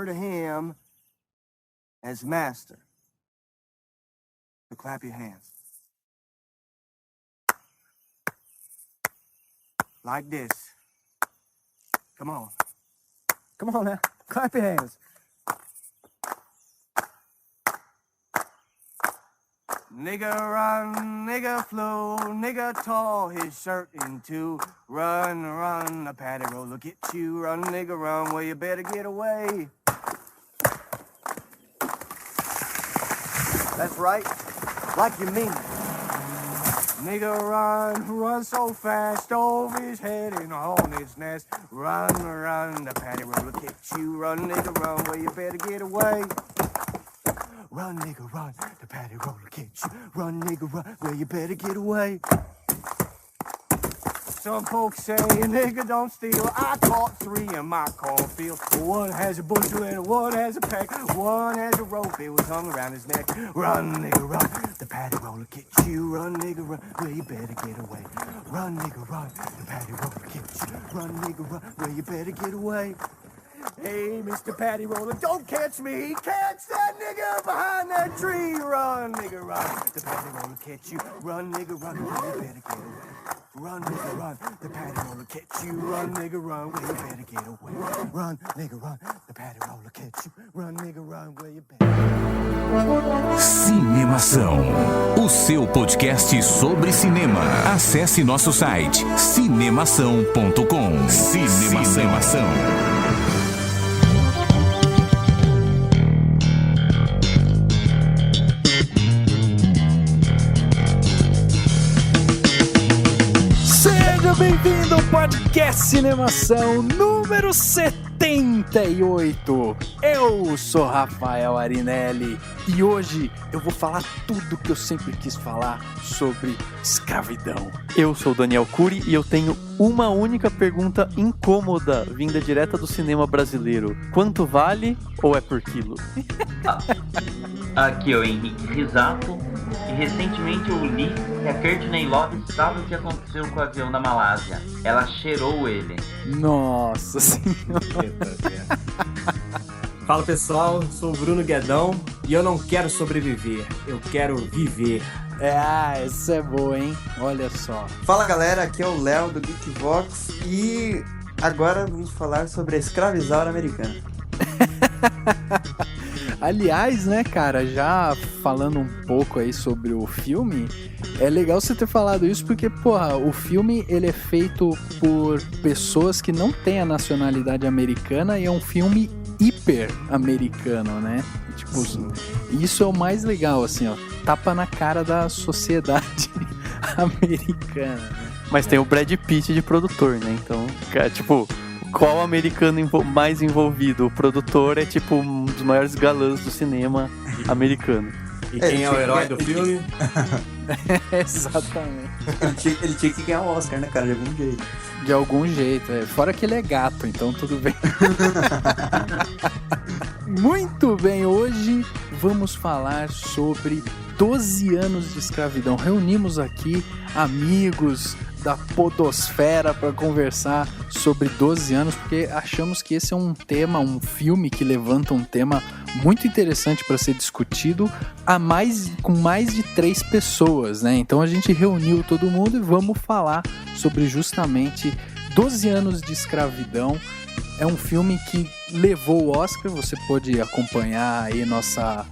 to him as master. So clap your hands. Like this. Come on. Come on now. Clap your hands. Nigga run, nigga flow, nigga tore his shirt in two. Run, run, a patty roller get you. Run, nigga, run, well, you better get away. That's right, like you mean it. Nigga run, run so fast, over his head in a hornet's nest. Run, run, the patty roller get you. Run, nigga, run, well, you better get away. Run, nigga, run, the patty roller catch you. Run, nigga, run, well, you better get away. Some folks say, nigga, don't steal. I caught 3 in my cornfield. One has a bushel and one has a pack. One has a rope, it was hung around his neck. Run, nigga, run, the patty roller catch you. Run, nigga, run, well, you better get away. Run, nigga, run, the patty roller catch you. Run, nigga, run, well, you better get away. Hey, Mr. Patty Roller, don't catch me. Catch that nigga behind that tree. Run, nigga, run. The Patty Roller catch you. Run, nigga, run. Well, you better get away. Run, nigga, run. The Patty Roller catch you. Run, nigga, run. Well, you better get away. Run, nigga, run. The Patty Roller catch you. Run, nigga, run. Well, you better. Cinemação, o seu podcast sobre cinema. Acesse nosso site cinemação.com. Cinemação. Bem-vindo ao podcast Cinemação número 78. Eu sou Rafael Arinelli e hoje eu vou falar tudo que eu sempre quis falar sobre escravidão. Eu sou o Daniel Cury e eu tenho uma única pergunta incômoda vinda direta do cinema brasileiro. Quanto vale ou é por quilo? Aqui é o Henrique Risato e recentemente eu li que a Courtney Love sabe o que aconteceu com o avião da Malásia. Ela cheirou ele. Nossa senhora. Fala pessoal, sou o Bruno Guedão e eu não quero sobreviver, eu quero viver. Essa é boa, hein? Olha só. Fala galera, aqui é o Léo do Geekvox e agora vamos falar sobre a escravizaura americana. Aliás, né, cara, já falando um pouco aí sobre o filme, é legal você ter falado isso porque, porra, o filme ele é feito por pessoas que não têm a nacionalidade americana e é um filme hiper americano, né? Tipo, isso é o mais legal, assim, ó, tapa na cara da sociedade americana, né? Mas tem o Brad Pitt de produtor, né? Então, cara, tipo, qual americano mais envolvido? O produtor é tipo um dos maiores galãs do cinema americano. E quem é o herói do filme? Exatamente. Ele tinha que ganhar o Oscar, né, cara, de algum jeito. De algum jeito, é. Fora que ele é gato, então tudo bem. Muito bem, hoje vamos falar sobre 12 anos de escravidão. Reunimos aqui amigos da podosfera para conversar sobre 12 anos, porque achamos que esse é um tema, um filme que levanta um tema muito interessante para ser discutido com mais de 3 pessoas, né? Então a gente reuniu todo mundo e vamos falar sobre justamente 12 anos de escravidão. É um filme que levou o Oscar, você pode acompanhar aí nossa...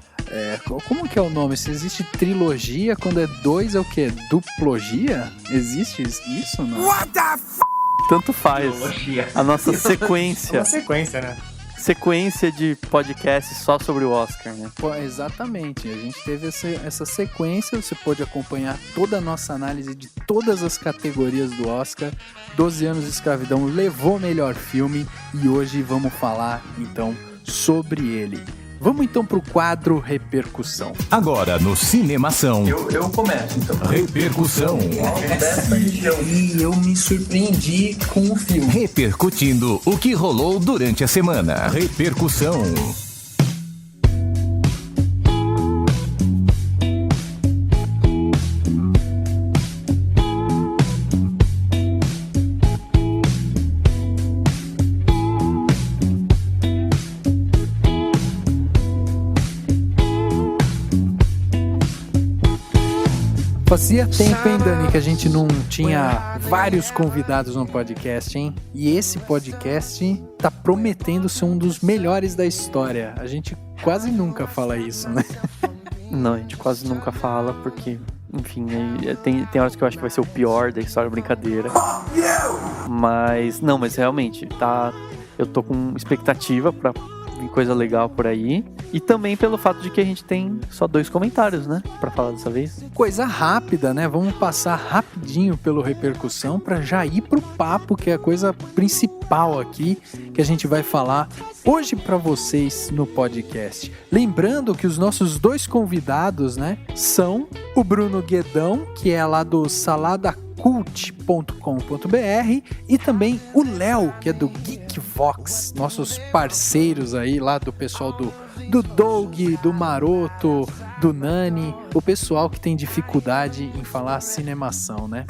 como que é o nome? Se existe trilogia, quando é 2 é o quê? Duplogia? Existe isso, não? What the f***? Tanto faz. Trilogia. A nossa sequência. Uma sequência, né? Sequência de podcast só sobre o Oscar, né? Pô, exatamente, a gente teve essa sequência, você pode acompanhar toda a nossa análise de todas as categorias do Oscar. 12 anos de escravidão levou o melhor filme e hoje vamos falar então sobre ele. Vamos então pro quadro Repercussão. Agora no Cinemação. Eu começo então. Repercussão. E eu me surpreendi com o filme. Repercutindo o que rolou durante a semana. Repercussão. Fazia tempo, hein, Dani, que a gente não tinha vários convidados no podcast, hein? E esse podcast tá prometendo ser um dos melhores da história. A gente quase nunca fala isso, né? Não, a gente quase nunca fala, porque, enfim, tem horas que eu acho que vai ser o pior da história, brincadeira. Mas realmente, eu tô com expectativa pra vir coisa legal por aí. E também pelo fato de que a gente tem só 2 comentários, né, pra falar dessa vez. Coisa rápida, né? Vamos passar rapidinho pelo Repercussão pra já ir pro papo, que é a coisa principal aqui que a gente vai falar hoje pra vocês no podcast. Lembrando que os nossos 2 convidados, né, são o Bruno Guedão, que é lá do saladacult.com.br, e também o Léo, que é do Geekvox, nossos parceiros aí lá do pessoal do Doug, do Maroto, do Nani, o pessoal que tem dificuldade em falar cinemação, né?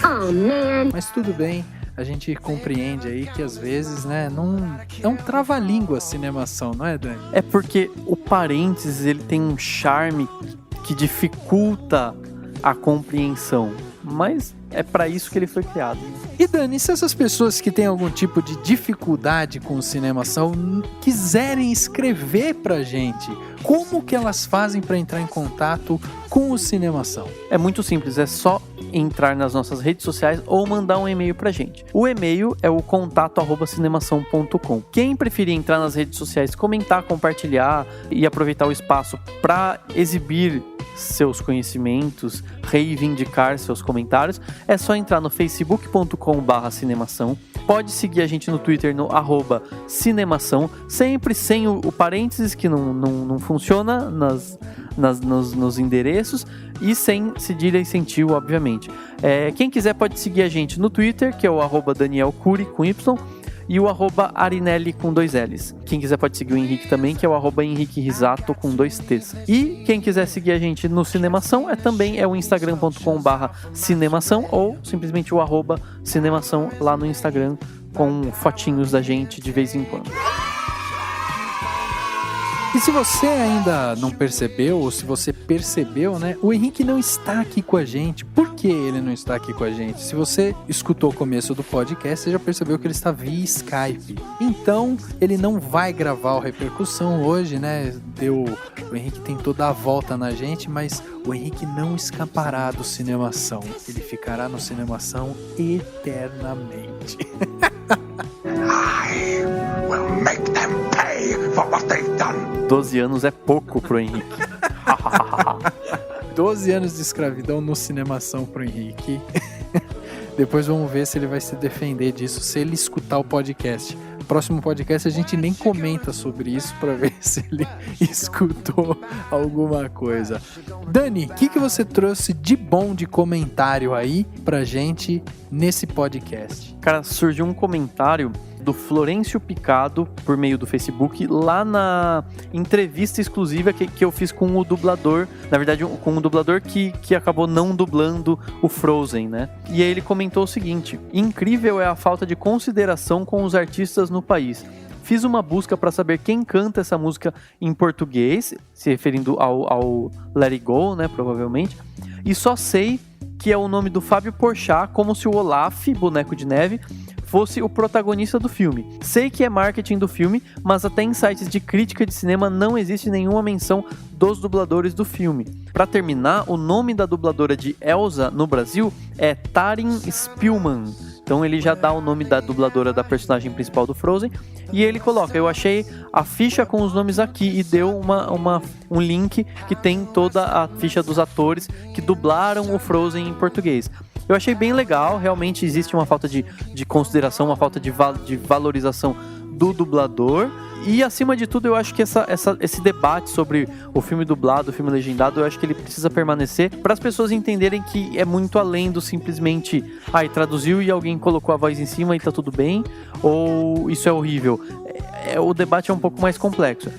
Mas tudo bem, a gente compreende aí que às vezes, né, não é um trava-língua a cinemação, não é, Dani? É porque o parênteses, ele tem um charme que dificulta a compreensão, mas é pra isso que ele foi criado. E Dani, se essas pessoas que têm algum tipo de dificuldade com cinemação quiserem escrever pra gente, como que elas fazem pra entrar em contato com o Cinemação? É muito simples, é só entrar nas nossas redes sociais ou mandar um e-mail pra gente. O e-mail é o contato@cinemação.com. Quem preferir entrar nas redes sociais, comentar, compartilhar e aproveitar o espaço pra exibir seus conhecimentos, reivindicar seus comentários, é só entrar no facebook.com/cinemação. Pode seguir a gente no Twitter no @cinemação, sempre sem o parênteses que não funciona nos endereços, e sem cedilha e sem tio, obviamente. Quem quiser pode seguir a gente no Twitter, que é o @DanielCuri com Y, e o @Arinelli com 2 L's. Quem quiser pode seguir o Henrique também, que é o @Henrique Risato com 2 T's. E quem quiser seguir a gente no Cinemação é o instagram.com/cinemação, ou simplesmente o @cinemação lá no Instagram, com fotinhos da gente de vez em quando. E se você ainda não percebeu, ou se você percebeu, né, o Henrique não está aqui com a gente. Por que ele não está aqui com a gente? Se você escutou o começo do podcast, você já percebeu que ele está via Skype. Então, ele não vai gravar o Repercussão hoje, né? O Henrique tentou dar a volta na gente, mas o Henrique não escapará do Cinemação. Ele ficará no Cinemação eternamente. I will make them pay for what they've done. 12 anos é pouco pro Henrique. 12 anos de escravidão no Cinemação pro Henrique. Depois vamos ver se ele vai se defender disso, se ele escutar o podcast. Próximo podcast a gente nem comenta sobre isso pra ver se ele escutou alguma coisa. Dani, o que você trouxe de bom de comentário aí pra gente nesse podcast? Cara, surgiu um comentário do Florencio Picado por meio do Facebook, lá na entrevista exclusiva que eu fiz com o dublador, na verdade com o dublador que acabou não dublando o Frozen, né? E aí ele comentou o seguinte: incrível é a falta de consideração com os artistas no país. Fiz uma busca para saber quem canta essa música em português, se referindo ao Let It Go, né, provavelmente, e só sei que é o nome do Fábio Porchat, como se o Olaf, boneco de neve, fosse o protagonista do filme. Sei que é marketing do filme, mas até em sites de crítica de cinema não existe nenhuma menção dos dubladores do filme. Para terminar, o nome da dubladora de Elsa no Brasil é Tarin Spillman. Então ele já dá o nome da dubladora da personagem principal do Frozen, e ele coloca: eu achei a ficha com os nomes aqui, e deu um link que tem toda a ficha dos atores que dublaram o Frozen em português. Eu achei bem legal, realmente existe uma falta de consideração, uma falta de valorização do dublador. E acima de tudo, eu acho que esse debate sobre o filme dublado, o filme legendado, eu acho que ele precisa permanecer para as pessoas entenderem que é muito além do simplesmente traduziu e alguém colocou a voz em cima e tá tudo bem, ou isso é horrível. O debate é um pouco mais complexo.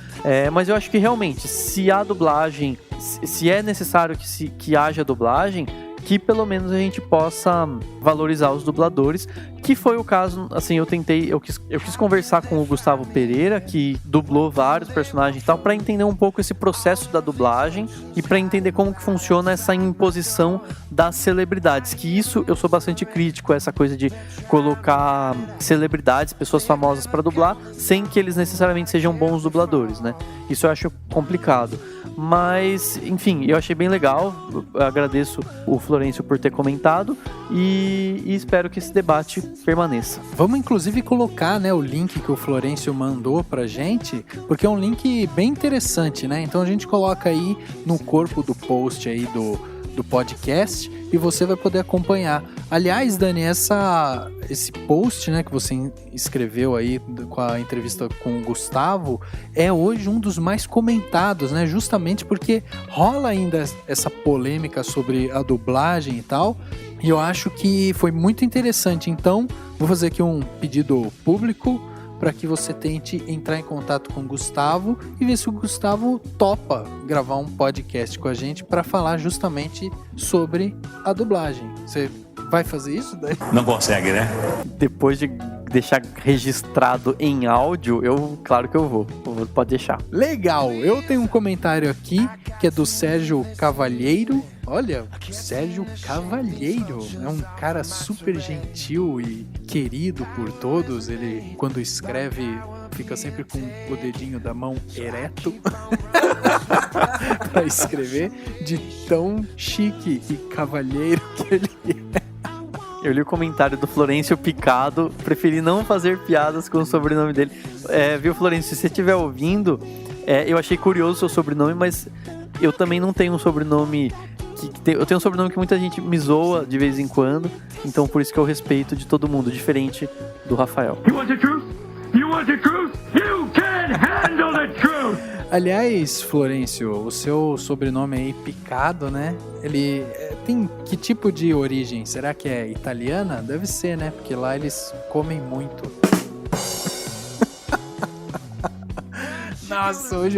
Mas eu acho que realmente, se há dublagem, se é necessário que haja dublagem, que pelo menos a gente possa valorizar os dubladores, que foi o caso, assim, eu quis conversar com o Gustavo Pereira, que dublou vários personagens e tal, para entender um pouco esse processo da dublagem e para entender como que funciona essa imposição das celebridades, que isso eu sou bastante crítico, essa coisa de colocar celebridades, pessoas famosas para dublar, sem que eles necessariamente sejam bons dubladores, né? Isso eu acho complicado. Mas, enfim, eu achei bem legal, eu agradeço o Florencio por ter comentado e espero que esse debate permaneça. Vamos inclusive colocar, né, o link que o Florencio mandou pra gente, porque é um link bem interessante, né? Então a gente coloca aí no corpo do post aí do podcast e você vai poder acompanhar. Aliás, Dani, esse post, né, que você escreveu aí com a entrevista com o Gustavo é hoje um dos mais comentados, né, justamente porque rola ainda essa polêmica sobre a dublagem e tal, e eu acho que foi muito interessante. Então, vou fazer aqui um pedido público para que você tente entrar em contato com o Gustavo e ver se o Gustavo topa gravar um podcast com a gente para falar justamente sobre a dublagem. Você vai fazer isso, Dani? Não consegue, né? Depois de deixar registrado em áudio, claro que eu vou. Pode deixar. Legal! Eu tenho um comentário aqui que é do Sérgio Cavalheiro. Olha, Sérgio Cavalheiro é um cara super gentil e querido por todos. Ele, quando escreve, fica sempre com o dedinho da mão ereto para escrever, de tão chique e cavalheiro que ele é. Eu li o comentário do Florencio Picado, preferi não fazer piadas com o sobrenome dele. Viu, Florencio, se você estiver ouvindo, eu achei curioso o seu sobrenome, mas eu também não tenho um sobrenome... Eu tenho um sobrenome que muita gente me zoa de vez em quando, então por isso que eu respeito de todo mundo, diferente do Rafael. You want the truth? You want the truth? You can handle the truth! Aliás, Florencio, o seu sobrenome aí, Picado, né? Ele tem que tipo de origem? Será que é italiana? Deve ser, né? Porque lá eles comem muito. Nossa, hoje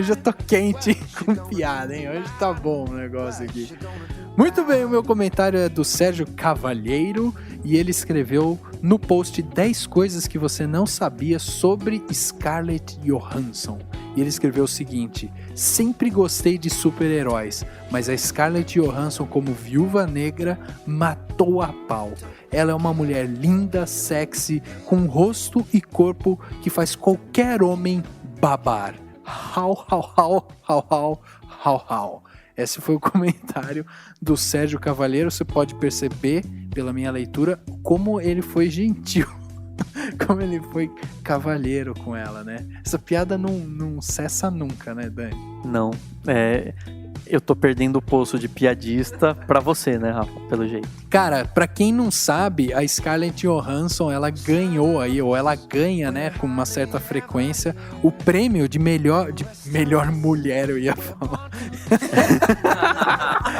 eu tô quente com piada, hein? Hoje tá bom o negócio aqui. Muito bem, o meu comentário é do Sérgio Cavalheiro e ele escreveu no post 10 coisas que você não sabia sobre Scarlett Johansson. E ele escreveu o seguinte: sempre gostei de super-heróis, mas a Scarlett Johansson como Viúva Negra matou a pau. Ela é uma mulher linda, sexy, com um rosto e corpo que faz qualquer homem babar. Hau, hau, hau, hau, hau, hau, hau. Esse foi o comentário do Sérgio Cavalheiro. Você pode perceber, pela minha leitura, como ele foi gentil. Como ele foi cavalheiro com ela, né? Essa piada não cessa nunca, né, Dani? Não, eu tô perdendo o poço de piadista pra você, né, Rafa? Pelo jeito. Cara, pra quem não sabe, a Scarlett Johansson, ela ganhou aí, ou ela ganha, né, com uma certa frequência, o prêmio de melhor mulher, eu ia falar.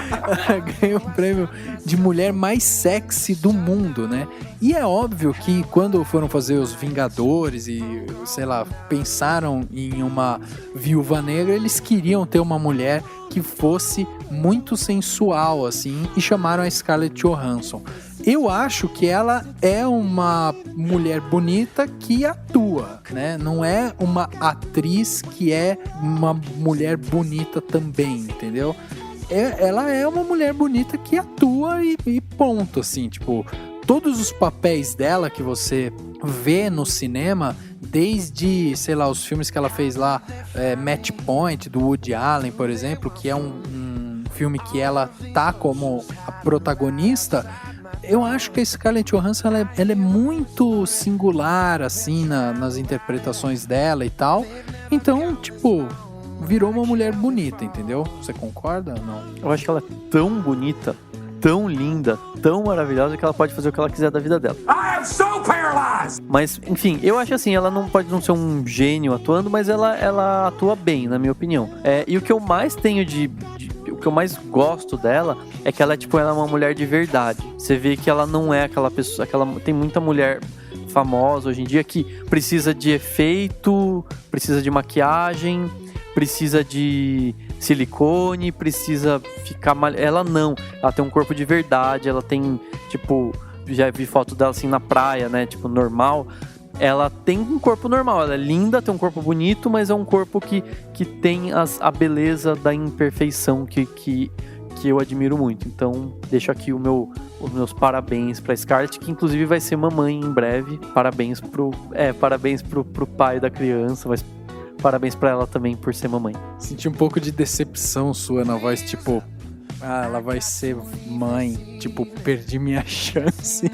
Ela ganhou o prêmio de mulher mais sexy do mundo, né? E é óbvio que quando foram fazer os Vingadores e, sei lá, pensaram em uma Viúva Negra, eles queriam ter uma mulher que fosse muito sensual, assim, e chamaram a Scarlett Johansson. Eu acho que ela é uma mulher bonita que atua, né? Não é uma atriz que é uma mulher bonita também, entendeu? Ela é uma mulher bonita que atua e ponto, assim, tipo, todos os papéis dela que você vê no cinema, desde, sei lá, os filmes que ela fez lá, Match Point, do Woody Allen, por exemplo, que é um filme que ela tá como a protagonista. Eu acho que a Scarlett Johansson ela é muito singular, assim, nas interpretações dela e tal. Então, tipo, virou uma mulher bonita, entendeu? Você concorda ou não? Eu acho que ela é tão bonita, tão linda, tão maravilhosa que ela pode fazer o que ela quiser da vida dela. I am so paralyzed! Mas, enfim, eu acho assim, ela não pode não ser um gênio atuando, mas ela atua bem, na minha opinião. E o que eu mais tenho o que eu mais gosto dela é que ela é uma mulher de verdade. Você vê que ela não é aquela pessoa, tem muita mulher famosa hoje em dia que precisa de efeito, precisa de maquiagem, precisa de silicone, precisa ficar ela não, ela tem um corpo de verdade, ela tem, tipo, já vi foto dela assim na praia, né, tipo, normal. Ela tem um corpo normal, ela é linda, tem um corpo bonito, mas é um corpo que tem a beleza da imperfeição que eu admiro muito. Então, deixo aqui os meus parabéns pra Scarlett, que inclusive vai ser mamãe em breve. Parabéns pro pai da criança, mas parabéns pra ela também por ser mamãe. Senti um pouco de decepção sua na voz, tipo... Ah, ela vai ser mãe. Tipo, perdi minha chance.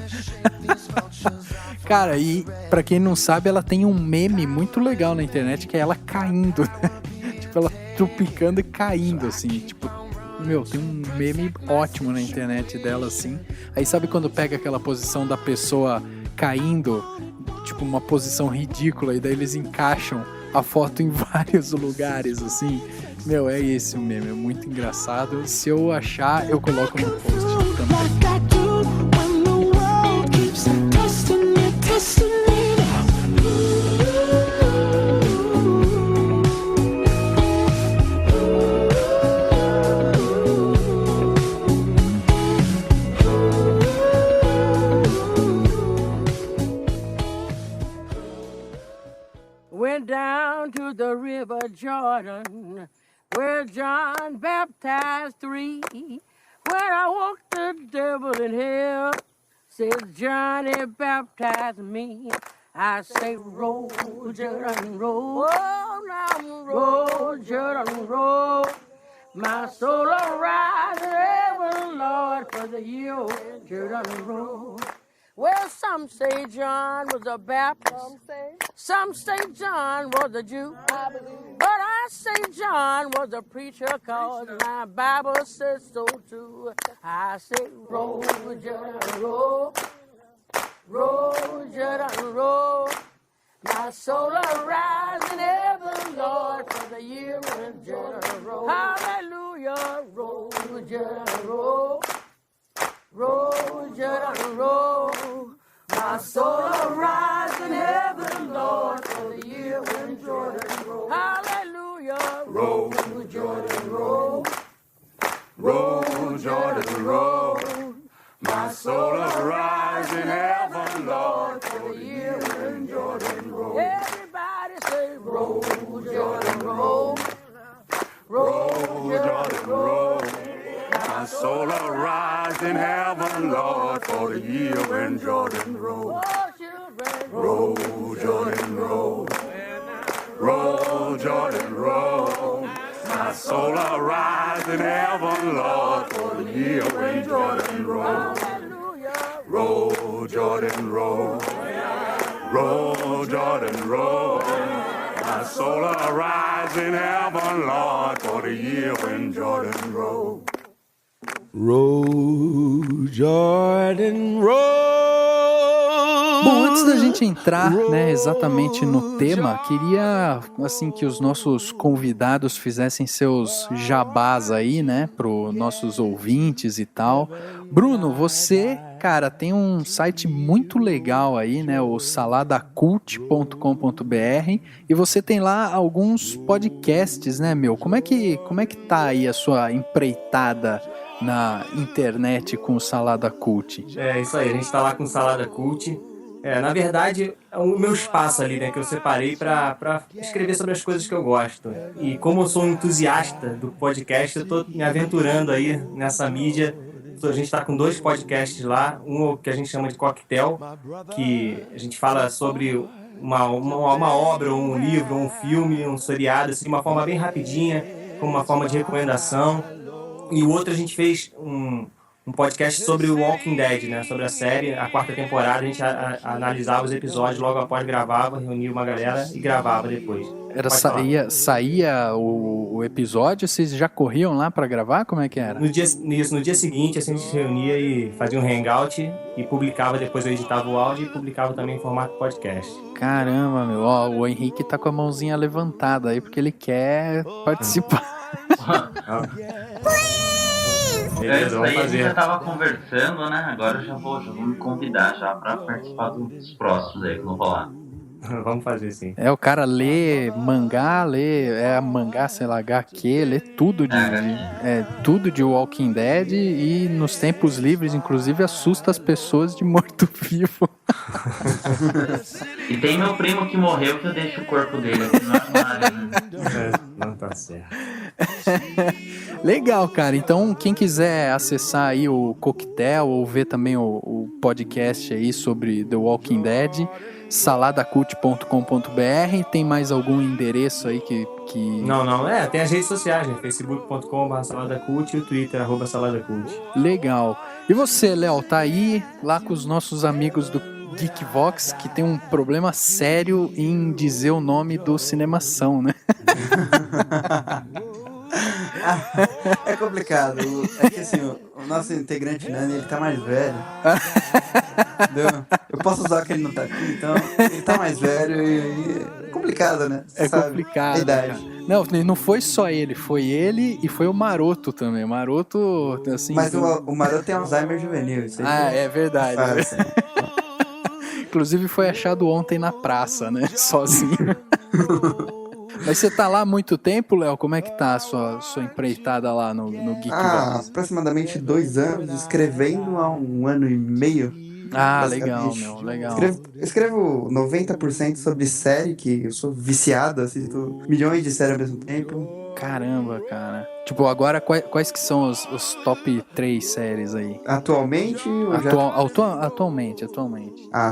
Cara, e pra quem não sabe, ela tem um meme muito legal na internet, que é ela caindo, né? Tipo, ela tropicando e caindo, assim. Tipo, meu, tem um meme ótimo na internet dela, assim. Aí sabe quando pega aquela posição da pessoa caindo, tipo, uma posição ridícula, e daí eles encaixam a foto em vários lugares, assim. Meu, é esse o meme, é muito engraçado. Se eu achar, eu coloco no post também. Went down to the river Jordan, where John baptized 3. When I walked the devil in hell, says Johnny baptized me. I say, roll, Jordan, roll. Oh, now roll, Jordan, roll. My soul arise in heaven, Lord, for the year Jordan roll. Well, some say John was a Baptist. Some say John was a Jew. But I say John was a preacher, cause my Bible says so too. I say, roll, Jordan, roll. Roll, Jordan, roll. My soul arise in heaven, Lord, for the year when Jordan roll. Hallelujah, roll, Jordan, roll. Roll, Jordan, roll. My soul arise in heaven, Lord, for the year when Jordan roll. Hallelujah, roll, Jordan, roll. Roll, Jordan, roll. My soul arise in heaven, Lord, for the year when Jordan roll. Everybody say, roll, Jordan, roll. Roll, Jordan, roll. My soul arise in heaven, Lord, for the year when Jordan roll. Roll, Jordan, roll. Roll, Jordan, roll. My soul arise in heaven, Lord, for the year when Jordan roll. Roll, Jordan, roll. Roll, Jordan, roll. My soul arise in heaven, Lord, for the year when Jordan roll. Roll, Jordan, roll. Bom, antes da gente entrar, né, exatamente no tema, queria, assim, que os nossos convidados fizessem seus jabás aí, né, pros nossos ouvintes e tal. Bruno, você, cara, tem um site muito legal aí, né, o saladacult.com.br, e você tem lá alguns podcasts, né, meu? Como é que tá aí a sua empreitada na internet com o Salada Cult? É isso aí, a gente tá lá com o Salada Cult. Na verdade, é o meu espaço ali, né, que eu separei pra escrever sobre as coisas que eu gosto. E como eu sou um entusiasta do podcast, eu tô me aventurando aí nessa mídia. A gente tá com 2 podcasts lá, um que a gente chama de Coquetel, que a gente fala sobre uma obra, um livro, um filme, um seriado, assim, de uma forma bem rapidinha, como uma forma de recomendação. E o outro a gente fez um podcast sobre o Walking Dead, né? Sobre a série, a 4ª temporada. A gente analisava os episódios, logo após gravava, reunia uma galera e gravava depois. Saía o episódio, vocês já corriam lá pra gravar? Como é que era? No dia seguinte, assim, a gente se reunia e fazia um hangout e publicava, depois eu editava o áudio e publicava também em formato podcast. Caramba, meu, ó, o Henrique tá com a mãozinha levantada aí porque ele quer participar. Beleza, vamos fazer. A gente já tava conversando, né? Agora eu já vou me convidar já pra participar dos próximos aí que vão rolar. Vamos fazer sim. O cara lê mangá, sei lá, HQ, lê tudo tudo de Walking Dead e nos tempos livres, inclusive, assusta as pessoas de morto-vivo. E tem meu primo que morreu que eu deixo o corpo dele aqui no armário, né? Não tá certo. Legal, cara. Então, quem quiser acessar aí o Coquetel ou ver também o podcast aí sobre The Walking Dead, saladacult.com.br. Tem mais algum endereço aí que... Não. Tem as redes sociais, né? facebook.com/saladacult e o Twitter, @saladacult. Legal. E você, Léo, tá aí lá com os nossos amigos do Geekvox, que tem um problema sério em dizer o nome do Cinemação, né? É complicado. É que assim, o nosso integrante Nani, ele tá mais velho. Entendeu? Eu posso usar que ele não tá aqui, então ele tá mais velho e é complicado, né? É sabe? complicado. A idade. Não foi só ele, foi ele e foi o Maroto também. Maroto, assim... Mas o Maroto tem Alzheimer juvenil. Isso aí é verdade. Inclusive foi achado ontem na praça, né? Sozinho. Mas você tá lá há muito tempo, Léo? Como é que tá a sua empreitada lá no Geekvox? Aproximadamente 2 anos, escrevendo há 1 ano e meio. Legal, meu, legal. Escrevo 90% sobre série, que eu sou viciado, assisto milhões de séries ao mesmo tempo. Caramba, cara. Tipo, agora quais que são os top 3 séries aí? Atualmente? Atualmente.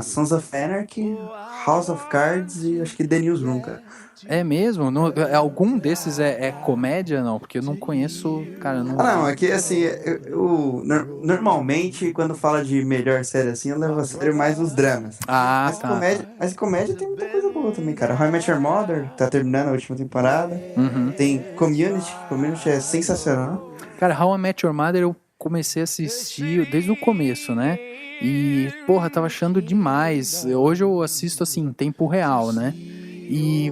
Sons of Anarchy, House of Cards e acho que The Newsroom, cara. É mesmo? Algum desses é comédia, não? Porque eu não conheço, cara. Não, é que assim, eu normalmente quando fala de melhor série assim, eu levo a sério mais os dramas. Mas comédia tem muita coisa boa também, cara. How I Met Your Mother tá terminando a última temporada. Tem Community é sensacional. Cara, How I Met Your Mother eu comecei a assistir desde o começo, né? E, porra, tava achando demais. Hoje eu assisto assim, em tempo real, né? E,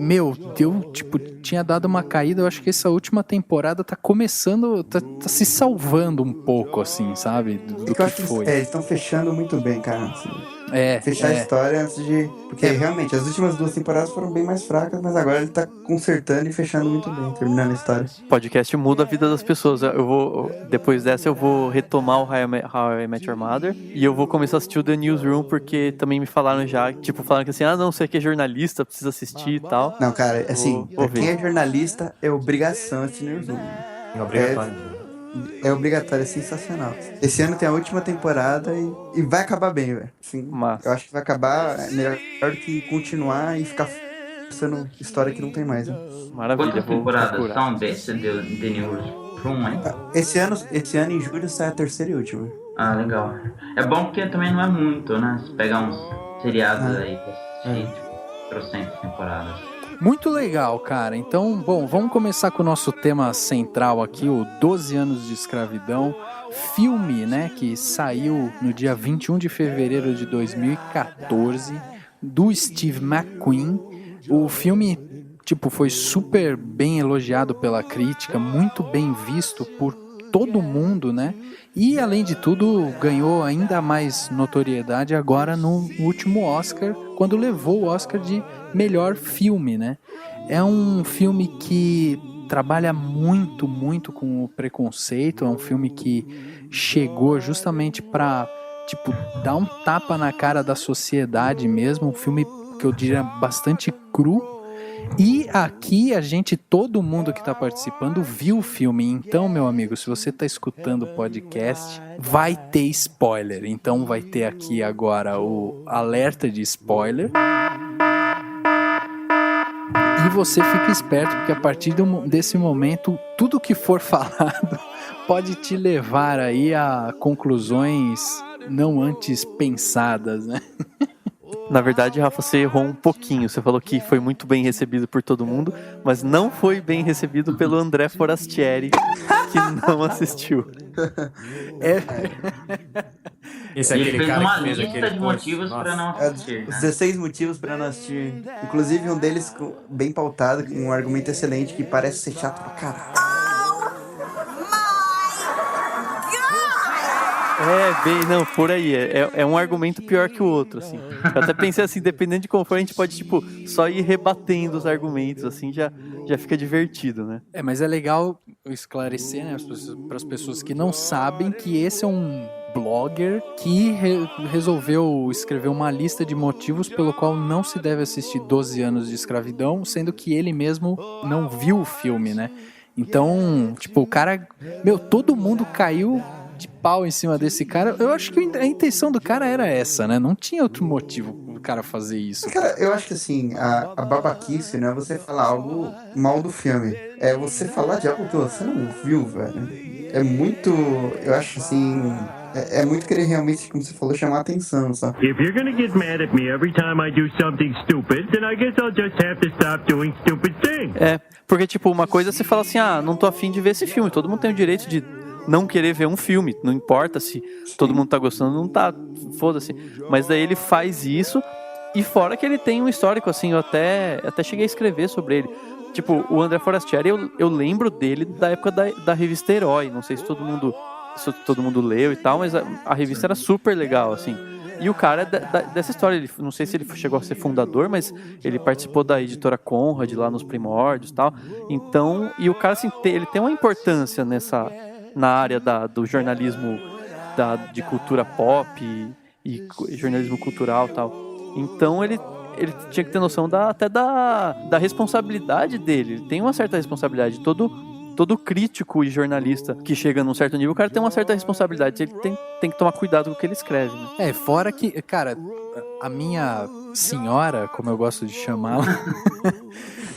tinha dado uma caída. Eu acho que essa última temporada tá começando, tá se salvando um pouco, assim, sabe? Do que foi. Eles estão fechando muito bem, cara. Assim. Fechar a história antes de... Porque realmente, as últimas 2 temporadas foram bem mais fracas, mas agora ele tá consertando e fechando muito bem, terminando a história. O podcast muda a vida das pessoas. Depois dessa eu vou retomar o How I Met Your Mother e eu vou começar a assistir o The Newsroom, porque também me falaram já, falaram que assim, não, você aqui é jornalista, precisa assistir e tal. Não, cara, assim, pra quem é jornalista, é obrigação assistir Newsroom. É obrigatório. É obrigatório, é sensacional. Esse ano tem a última temporada e vai acabar bem, velho. Assim, eu acho que vai acabar melhor do que continuar e ficar forçando história que não tem mais, né? Maravilha. Quantas temporadas são desse The Newsroom, hein? Esse ano em julho sai a 3ª e última. Legal. É bom porque também não é muito, né? Se pegar uns seriados aí pra assistir, 300 temporadas. Muito legal, cara. Então, bom, vamos começar com o nosso tema central aqui, o 12 anos de escravidão. Filme, né, que saiu no dia 21 de fevereiro de 2014, do Steve McQueen. O filme, foi super bem elogiado pela crítica, muito bem visto por todo mundo, né? E, além de tudo, ganhou ainda mais notoriedade agora no último Oscar, quando levou o Oscar de melhor filme, né? É um filme que trabalha muito, muito com o preconceito, é um filme que chegou justamente para, dar um tapa na cara da sociedade mesmo, um filme que eu diria bastante cru. E aqui todo mundo que está participando viu o filme. Então, meu amigo, se você está escutando o podcast, vai ter spoiler. Então vai ter aqui agora o alerta de spoiler. E você fica esperto, porque a partir desse momento, tudo que for falado pode te levar aí a conclusões não antes pensadas, né? Na verdade, Rafa, você errou um pouquinho. Você falou que foi muito bem recebido por todo mundo, mas não foi bem recebido pelo André Forastieri, que não assistiu. Esse é Ele aquele fez cara uma que fez lista aquele de post. motivos pra não assistir. Os 16 motivos pra não assistir. Inclusive um deles bem pautado, com um argumento excelente que parece ser chato pra caralho. Não, por aí. É um argumento pior que o outro, assim. Eu até pensei assim, dependendo de como for, a gente pode, tipo, só ir rebatendo os argumentos, assim, já fica divertido, né? Mas é legal esclarecer, né, para as pessoas que não sabem que esse é um blogger que resolveu escrever uma lista de motivos pelo qual não se deve assistir 12 anos de escravidão, sendo que ele mesmo não viu o filme, né? Então, tipo, o cara... todo mundo caiu de pau em cima desse cara. Eu acho que a intenção do cara era essa, né? Não tinha outro motivo pro cara fazer isso. Cara, eu acho que assim, a babaquice não é você falar algo mal do filme. É você falar de algo que você não viu, velho. É muito... Eu acho assim... É muito querer realmente, como você falou, chamar a atenção, sabe? If you're gonna get mad at me every time I do something stupid, then I guess I'll just have to stop doing stupid things. Porque, tipo, uma coisa é você fala assim, não tô afim de ver esse filme. Todo mundo tem o direito de não querer ver um filme. Não importa se todo mundo tá gostando, não tá, foda-se. Mas daí ele faz isso, e fora que ele tem um histórico, assim, eu até cheguei a escrever sobre ele. Tipo, o André Forastieri, eu lembro dele da época da revista Herói. Não sei se todo mundo leu e tal, mas a revista era super legal, assim. E o cara dessa história, não sei se ele chegou a ser fundador, mas ele participou da editora Conrad lá nos primórdios e tal. Então, e o cara, assim, ele tem uma importância na área do jornalismo de cultura pop e jornalismo cultural e tal. Então, ele tinha que ter noção até da responsabilidade dele. Ele tem uma certa responsabilidade. Todo crítico e jornalista que chega num certo nível, o cara tem uma certa responsabilidade. Ele tem que tomar cuidado com o que ele escreve, né? Fora que, cara, a minha senhora, como eu gosto de chamá-la,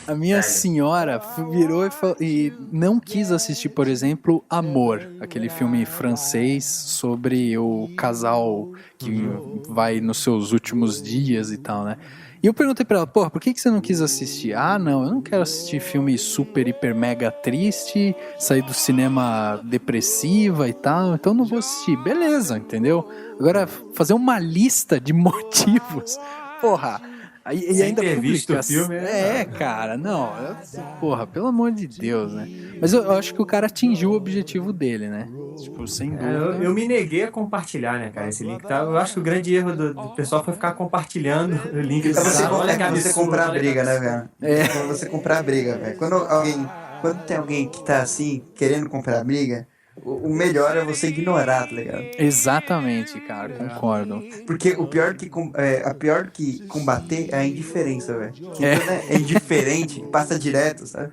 a minha senhora virou e não quis assistir, por exemplo, Amor, aquele filme francês sobre o casal que vai nos seus últimos dias e tal, né? E eu perguntei pra ela, por que você não quis assistir? Não, eu não quero assistir filme super, hiper, mega triste, sair do cinema depressiva e tal, então não vou assistir. Beleza, entendeu? Agora, fazer uma lista de motivos, e ainda ter visto publica, o filme, cara, não, pelo amor de Deus, né? Mas eu acho que o cara atingiu o objetivo dele, né? Tipo, sem dúvida. Eu me neguei a compartilhar, né, cara, esse link. Tá? Eu acho que o grande erro do pessoal foi ficar compartilhando o link. Você comprar a briga, né, velho? Quando você comprar a briga, velho. Quando tem alguém que tá assim, querendo comprar a briga, o melhor é você ignorar, tá ligado? Exatamente, cara, concordo. Porque a pior que combater é a indiferença, velho. É indiferente, passa direto, sabe?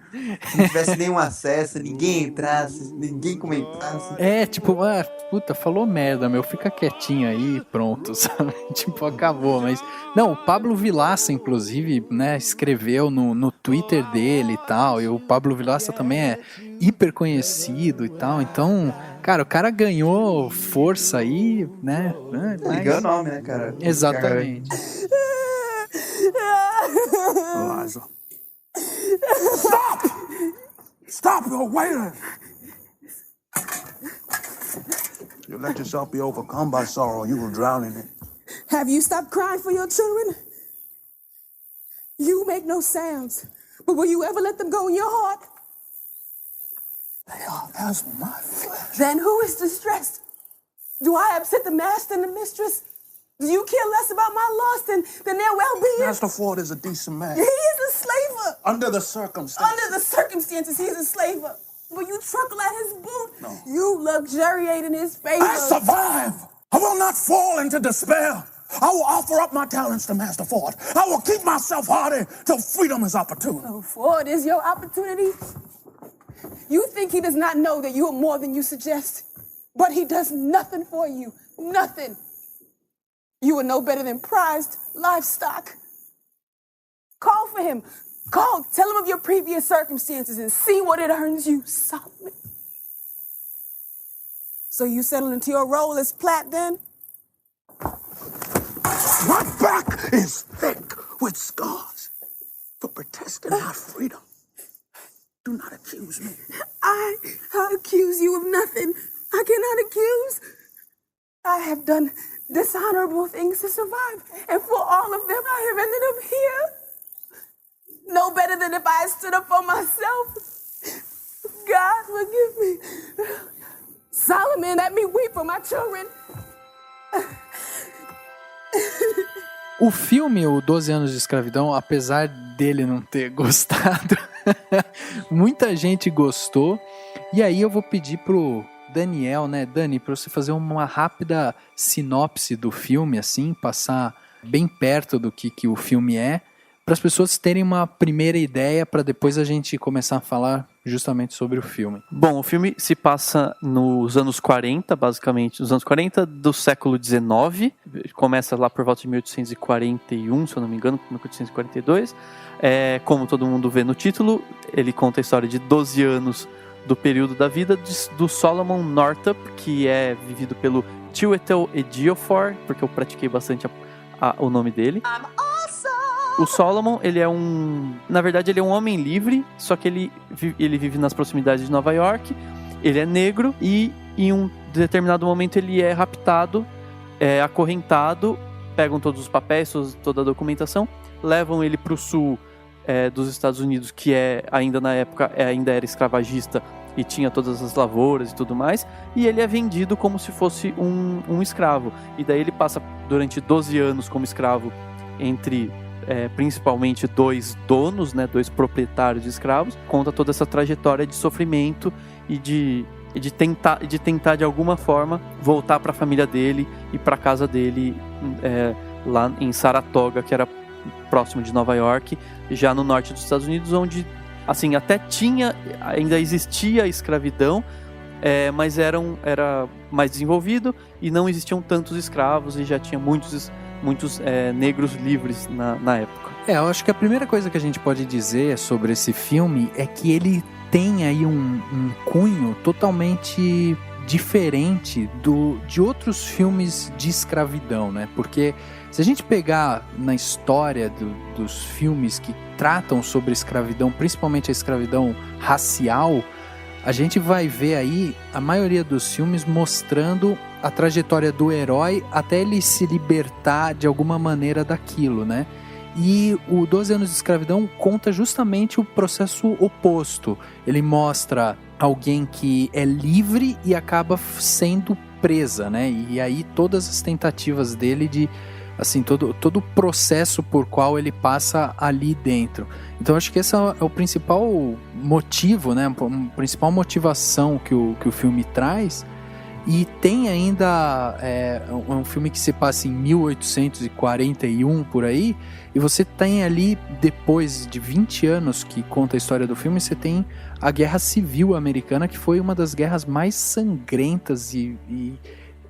Se não tivesse nenhum acesso, ninguém entrasse, ninguém comentasse. Falou merda, fica quietinho aí, pronto, sabe? Tipo, acabou, mas... Não, o Pablo Vilaça, inclusive, né, escreveu no Twitter dele e tal, e o Pablo Vilaça também é hiper conhecido e tal, então, cara, o cara ganhou força aí, né? Ele ganhou o nome, né, cara? Exatamente. Eliza. Stop, you're waiting! You let yourself be overcome by sorrow, you will drown in it. Have you stopped crying for your children? You make no sounds, but will you ever let them go in your heart? They are as my flesh. Then who is distressed? Do I upset the master and the mistress? Do you care less about my loss than their well-being? Master Ford is a decent man. He is a slaver. Under the circumstances. Under the circumstances, he's a slaver. But you truckle at his boot. No. You luxuriate in his favor. I survive. I will not fall into despair. I will offer up my talents to Master Ford. I will keep myself hardy till freedom is opportune. Oh, Ford is your opportunity? You think he does not know that you are more than you suggest, but he does nothing for you. Nothing. You are no better than prized livestock. Call for him. Call. Tell him of your previous circumstances and see what it earns you, Solomon. So you settle into your role as Platt then? My back is thick with scars for protesting my freedom. Do not accuse me. I accuse you of nothing. I cannot accuse. I have done dishonorable things to survive, and for all of them, I have ended up here. No better than if I had stood up for myself. God, forgive me. Solomon, let me weep for my children. O filme, o 12 Anos de Escravidão, apesar dele não ter gostado, muita gente gostou. E aí eu vou pedir pro Daniel, né, Dani, para você fazer uma rápida sinopse do filme, assim, passar bem perto do que o filme é, para as pessoas terem uma primeira ideia, para depois a gente começar a falar justamente sobre o filme. Bom, o filme se passa nos anos 40, basicamente, nos anos 40 do século XIX, começa lá por volta de 1841, se eu não me engano, 1842, como todo mundo vê no título, ele conta a história de 12 anos do período da vida do Solomon Northup, que é vivido pelo Chiwetel Ejiofor, porque eu pratiquei bastante o nome dele. O Solomon, ele é um homem livre, só que ele vive nas proximidades de Nova York, ele é negro e em um determinado momento ele é raptado, acorrentado, pegam todos os papéis, toda a documentação, levam ele para o sul dos Estados Unidos, que ainda na época ainda era escravagista e tinha todas as lavouras e tudo mais, e ele é vendido como se fosse um escravo. E daí ele passa durante 12 anos como escravo entre principalmente dois donos, né, dois proprietários de escravos. Conta toda essa trajetória de sofrimento e de tentar de alguma forma voltar para a família dele e para a casa dele lá em Saratoga, que era próximo de Nova York, já no norte dos Estados Unidos, onde assim ainda existia a escravidão, mas era mais desenvolvido e não existiam tantos escravos e já tinha muitos negros livres na época. Eu acho que a primeira coisa que a gente pode dizer sobre esse filme é que ele tem aí um cunho totalmente diferente de outros filmes de escravidão, né? Porque se a gente pegar na história dos filmes que tratam sobre escravidão, principalmente a escravidão racial, a gente vai ver aí a maioria dos filmes mostrando a trajetória do herói até ele se libertar de alguma maneira daquilo, né? E o 12 Anos de Escravidão conta justamente o processo oposto. Ele mostra alguém que é livre e acaba sendo presa, né? E aí todas as tentativas dele de, assim, todo o processo por qual ele passa ali dentro. Então acho que esse é o principal motivo, né? A principal motivação que o filme traz. E tem ainda um filme que se passa em 1841 por aí, e você tem ali, depois de 20 anos que conta a história do filme, você tem a Guerra Civil Americana, que foi uma das guerras mais sangrentas e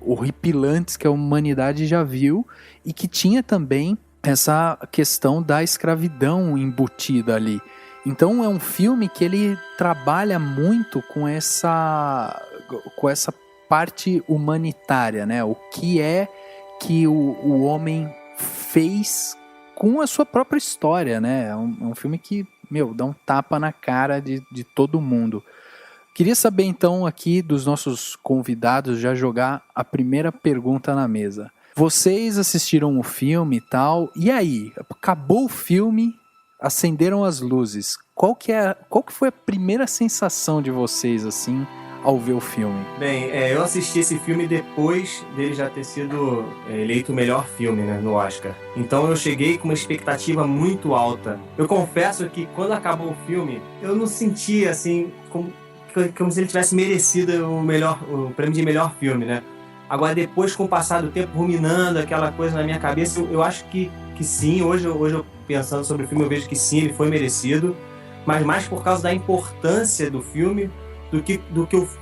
horripilantes que a humanidade já viu, e que tinha também essa questão da escravidão embutida ali. Então é um filme que ele trabalha muito com essa parte humanitária, né? O que é que o homem fez com a sua própria história, né? É um filme que, dá um tapa na cara de todo mundo. Queria saber então aqui dos nossos convidados, já jogar a primeira pergunta na mesa. Vocês assistiram o filme e tal, e aí? Acabou o filme, acenderam as luzes. Qual que foi a primeira sensação de vocês, assim, ao ver o filme? Bem, eu assisti esse filme depois dele já ter sido eleito o melhor filme, né, no Oscar. Então eu cheguei com uma expectativa muito alta. Eu confesso que quando acabou o filme, eu não senti assim como se ele tivesse merecido o prêmio de melhor filme, né? Agora depois, com o passar do tempo, ruminando aquela coisa na minha cabeça, eu acho que sim. Hoje eu pensando sobre o filme, eu vejo que sim, ele foi merecido, mas mais por causa da importância do filme do que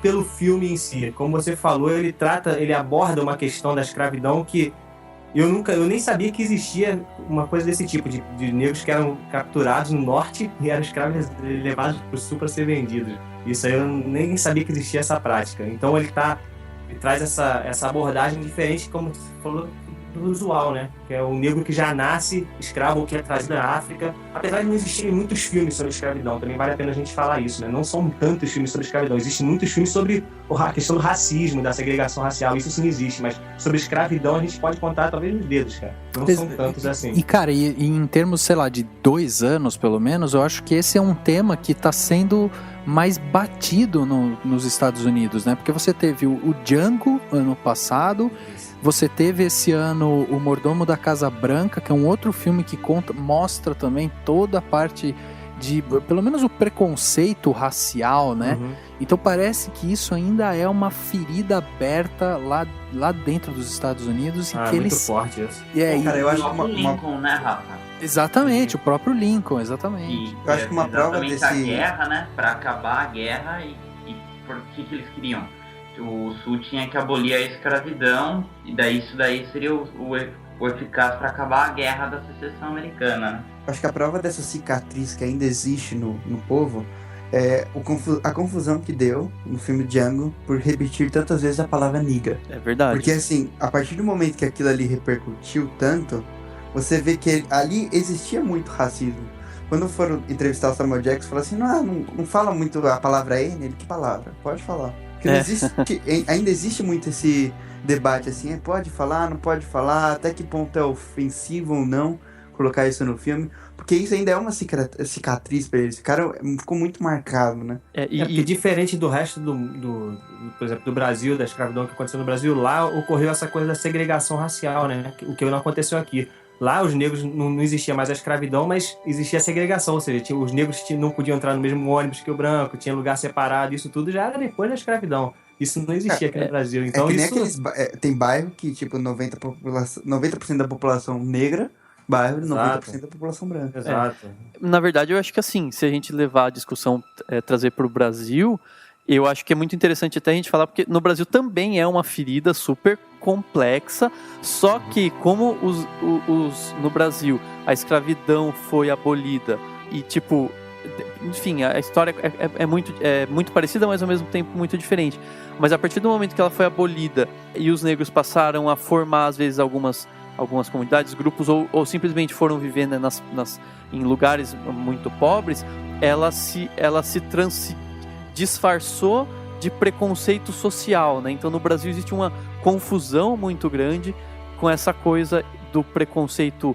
pelo filme em si. Como você falou, ele aborda uma questão da escravidão que eu nem sabia que existia uma coisa desse tipo, de negros que eram capturados no norte e eram escravos levados para o sul para ser vendidos. Isso aí eu nem sabia que existia essa prática. Então ele traz essa abordagem diferente, como você falou, do usual, né? Que é o negro que já nasce escravo ou que é trazido da África. Apesar de não existirem muitos filmes sobre escravidão, também vale a pena a gente falar isso, né? Não são tantos filmes sobre escravidão. Existem muitos filmes sobre a questão do racismo, da segregação racial. Isso sim existe, mas sobre escravidão a gente pode contar talvez nos dedos, cara. Não são tantos assim. E, cara, em termos, sei lá, de 2 anos, pelo menos, eu acho que esse é um tema que está sendo mais batido nos Estados Unidos, né? Porque você teve o Django ano passado, você teve esse ano o Mordomo da Casa Branca, que é um outro filme que mostra também toda a parte de, pelo menos o preconceito racial, né? Então parece que isso ainda é uma ferida aberta lá dentro dos Estados Unidos. Muito forte isso. Cara, eu acho que Lincoln, né, Rafa? Exatamente, o próprio Lincoln, exatamente. Eu acho que uma prova desse... a guerra, né? Pra acabar a guerra e por que eles queriam? O Sul tinha que abolir a escravidão e daí isso daí seria o eficaz para acabar a guerra da secessão americana, né? Acho que a prova dessa cicatriz que ainda existe no povo é a confusão que deu no filme Django por repetir tantas vezes a palavra nigga. É verdade. Porque assim, a partir do momento que aquilo ali repercutiu tanto, você vê que ali existia muito racismo. Quando foram entrevistar o Samuel Jackson, falaram assim, não fala muito a palavra N, ele, que palavra? Pode falar. Porque não existe, ainda existe muito esse debate assim, pode falar, não pode falar, até que ponto é ofensivo ou não colocar isso no filme, porque isso ainda é uma cicatriz pra eles. Esse cara ficou muito marcado, né? E diferente do resto por exemplo, do Brasil, da escravidão que aconteceu no Brasil, lá ocorreu essa coisa da segregação racial, né? O que não aconteceu aqui. Lá os negros não existia mais a escravidão, mas existia a segregação, ou seja, os negros não podiam entrar no mesmo ônibus que o branco, tinha lugar separado, isso tudo já era depois da escravidão. Isso não existia aqui no Brasil. Então, que nem tem bairro que, tipo, 90% da população negra, bairro 90% da população branca. Exato. Na verdade, eu acho que assim, se a gente levar a discussão, trazer para o Brasil, eu acho que é muito interessante até a gente falar, porque no Brasil também é uma ferida super complexa, só que como no Brasil a escravidão foi abolida e tipo, enfim, a história é muito parecida, mas ao mesmo tempo muito diferente, mas a partir do momento que ela foi abolida e os negros passaram a formar às vezes algumas comunidades, grupos, ou simplesmente foram viver, né, em lugares muito pobres, ela se disfarçou de preconceito social, né? Então no Brasil existe uma confusão muito grande com essa coisa do preconceito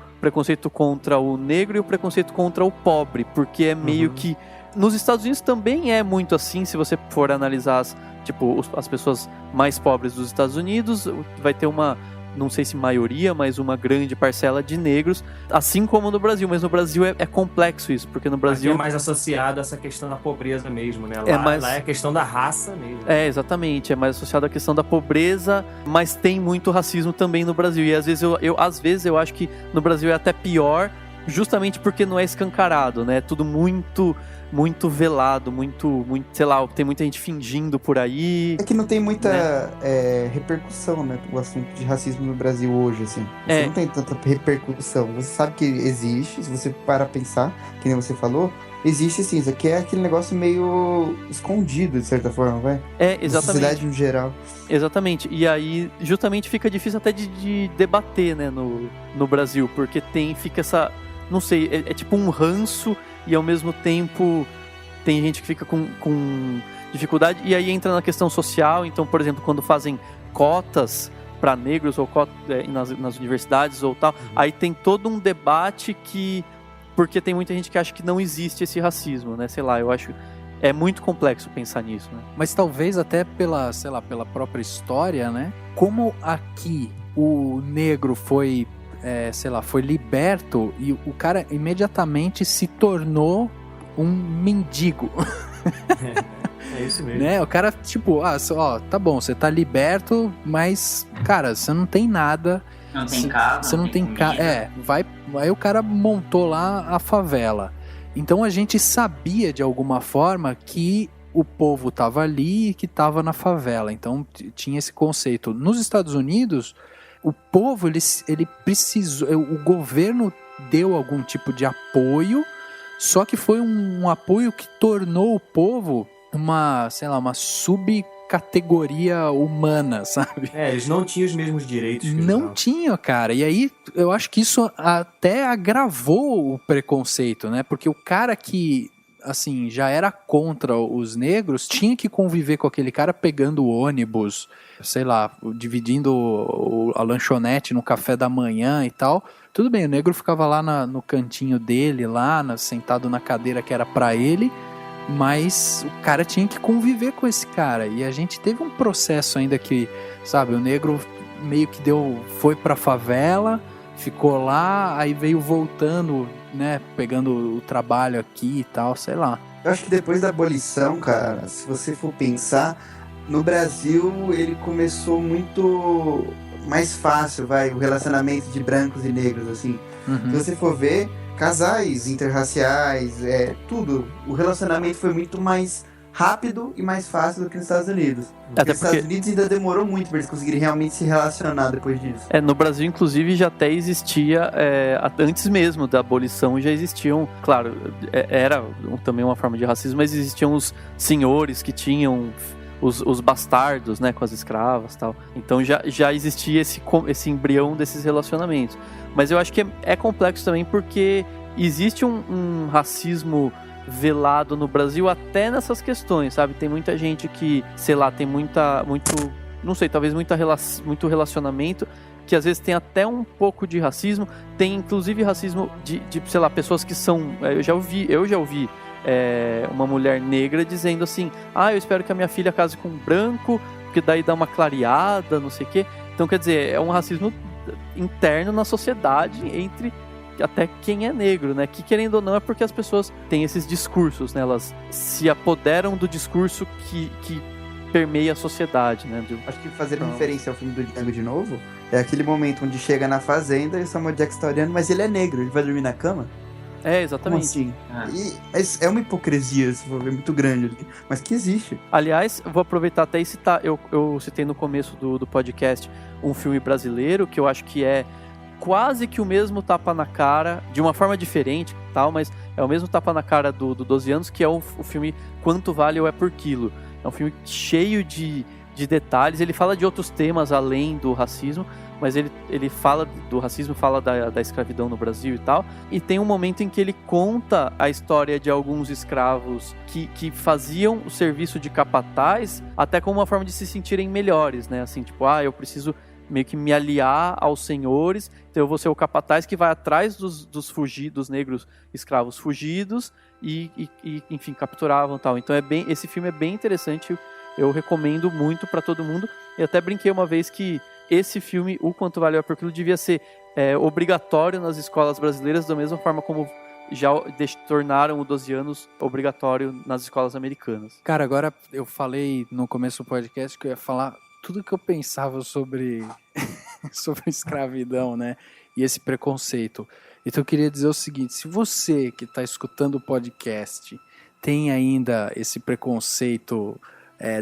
contra o negro e o preconceito contra o pobre, porque é meio que... Nos Estados Unidos também é muito assim, se você for analisar as pessoas mais pobres dos Estados Unidos, vai ter não sei se maioria, mas uma grande parcela de negros, assim como no Brasil. Mas no Brasil é complexo isso, porque no Brasil... Aqui é mais associado a essa questão da pobreza mesmo, né? Lá é a questão da raça mesmo. Exatamente, é mais associado à questão da pobreza, mas tem muito racismo também no Brasil. E às vezes eu acho que no Brasil é até pior, justamente porque não é escancarado, né? É tudo muito velado, muito, sei lá, tem muita gente fingindo por aí. É que não tem muita repercussão, né, o assunto de racismo no Brasil hoje, assim. Você não tem tanta repercussão. Você sabe que existe, se você parar a pensar, que nem você falou, existe sim, isso aqui é aquele negócio meio escondido, de certa forma, vai? Exatamente. Na sociedade no geral. Exatamente, e aí justamente fica difícil até de debater, né, no Brasil, porque fica essa, não sei, é tipo um ranço. E ao mesmo tempo tem gente que fica com dificuldade. E aí entra na questão social. Então, por exemplo, quando fazem cotas para negros ou nas universidades ou tal, aí tem todo um debate porque tem muita gente que acha que não existe esse racismo, né? Sei lá, eu acho... É muito complexo pensar nisso, né? Mas talvez até pela própria história, né? Como aqui o negro foi liberto e o cara imediatamente se tornou um mendigo. É isso mesmo. Né? O cara, tipo, tá bom, você tá liberto, mas, cara, você não tem nada. Não tem casa. Você não tem casa. Aí o cara montou lá a favela. Então a gente sabia de alguma forma que o povo tava ali e que tava na favela. Então tinha esse conceito. Nos Estados Unidos, o povo, ele precisou, o governo deu algum tipo de apoio, só que foi um apoio que tornou o povo uma subcategoria humana, sabe? Eles não tinham os mesmos direitos. Não tinham, cara. E aí, eu acho que isso até agravou o preconceito, né? Porque o cara que, assim, já era contra os negros, tinha que conviver com aquele cara pegando ônibus, sei lá, dividindo a lanchonete no café da manhã e tal. Tudo bem, o negro ficava lá no cantinho dele, lá, sentado na cadeira que era pra ele, mas o cara tinha que conviver com esse cara. E a gente teve um processo ainda que, sabe, o negro meio que foi pra favela, ficou lá, aí veio voltando, né, pegando o trabalho aqui e tal, sei lá. Eu acho que depois da abolição, cara, se você for pensar, no Brasil ele começou muito mais fácil, o relacionamento de brancos e negros, assim. Se você for ver, casais interraciais, tudo, o relacionamento foi muito mais rápido e mais fácil do que nos Estados Unidos. Nos Estados Unidos ainda demorou muito para eles conseguirem realmente se relacionar depois disso. No Brasil, inclusive, já até existia, antes mesmo da abolição, já existiam, claro, era também uma forma de racismo, mas existiam os senhores que tinham os bastardos, né, com as escravas e tal. Então já existia esse embrião desses relacionamentos. Mas eu acho que é complexo também porque existe um racismo velado no Brasil até nessas questões, sabe? Tem muita gente que, sei lá, tem não sei, talvez muito relacionamento, que às vezes tem até um pouco de racismo. Tem inclusive racismo de sei lá, pessoas que são... Eu já ouvi uma mulher negra dizendo assim: eu espero que a minha filha case com um branco, porque daí dá uma clareada, não sei o quê. Então, quer dizer, é um racismo interno na sociedade entre até quem é negro, né? Que, querendo ou não, é porque as pessoas têm esses discursos, né? Elas se apoderam do discurso que permeia a sociedade, né? Acho que fazendo referência ao filme do Django de novo, é aquele momento onde chega na fazenda e o Samuel Jackson está olhando, mas ele é negro, ele vai dormir na cama? Exatamente. Como assim? Mas é uma hipocrisia, se for ver, muito grande, mas que existe. Aliás, vou aproveitar até e citar, eu citei no começo do podcast um filme brasileiro que eu acho que é quase que o mesmo tapa na cara, de uma forma diferente, tal, mas é o mesmo tapa na cara do 12 anos, que é o filme Quanto Vale ou É Por Quilo. É um filme cheio de detalhes, ele fala de outros temas além do racismo, mas ele fala do racismo, fala da escravidão no Brasil e tal, e tem um momento em que ele conta a história de alguns escravos que faziam o serviço de capataz até como uma forma de se sentirem melhores, né, assim, tipo, eu preciso meio que me aliar aos senhores, então eu vou ser o capataz que vai atrás dos negros escravos fugidos e enfim, capturavam e tal. Então esse filme é bem interessante, eu recomendo muito pra todo mundo. E até brinquei uma vez que esse filme, O Quanto Vale por Quilo, devia ser obrigatório nas escolas brasileiras, da mesma forma como já tornaram o 12 anos obrigatório nas escolas americanas. Cara, agora eu falei no começo do podcast que eu ia falar tudo que eu pensava sobre escravidão, né? E esse preconceito. Então eu queria dizer o seguinte: se você que está escutando o podcast tem ainda esse preconceito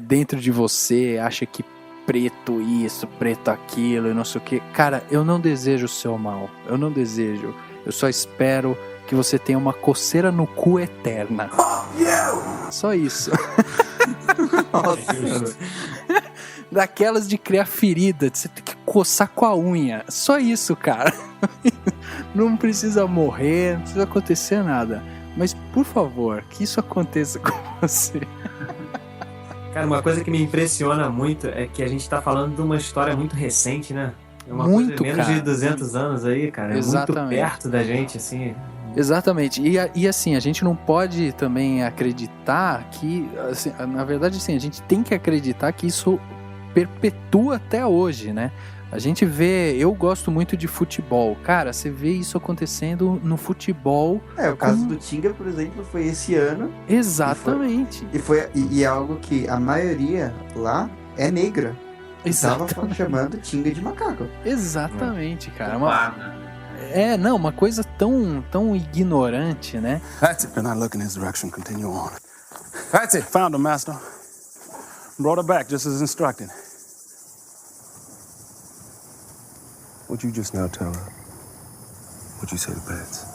dentro de você, acha que preto isso, preto aquilo e não sei o que, cara, eu não desejo o seu mal. Eu não desejo. Eu só espero que você tenha uma coceira no cu eterna. Só isso. Nossa. Daquelas de criar ferida, de você ter que coçar com a unha. Só isso, cara. Não precisa morrer, não precisa acontecer nada. Mas, por favor, que isso aconteça com você. Cara, uma coisa que me impressiona muito é que a gente tá falando de uma história muito recente, né? É uma muito, coisa menos cara. De 200 anos aí, cara. É Exatamente. Muito perto da gente, assim. Exatamente. E assim, a gente não pode também acreditar que... Assim, na verdade, assim, a gente tem que acreditar que isso perpetua até hoje, né? A gente vê... Eu gosto muito de futebol. Cara, você vê isso acontecendo no futebol. O caso do Tinga, por exemplo, foi esse ano. Exatamente. E é algo que a maioria lá é negra. Estava chamando Tinga de macaco. Exatamente, cara. Uma coisa tão ignorante, né? That's it. They're not looking in his direction. Continue on. That's it. Found him, master. Brought her back just as instructed. What'd you just now tell her? What'd you say to Bets?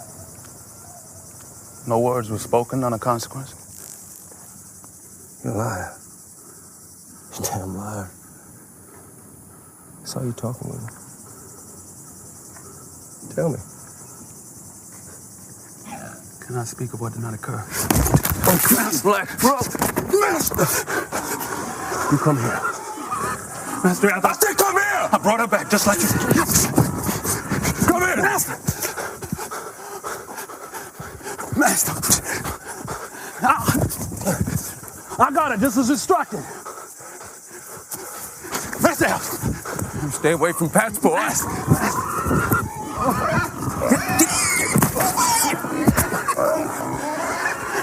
No words were spoken, none of consequence. You're a liar. You damn liar. I saw you talking with her. Tell me. Cannot speak of what did not occur. Oh, Black, bro! Master! You come here. Master, I said come here! I brought her back just like you. Come here! Master! Master! got it, just as instructed. That's out. Stay away from Pat's boys.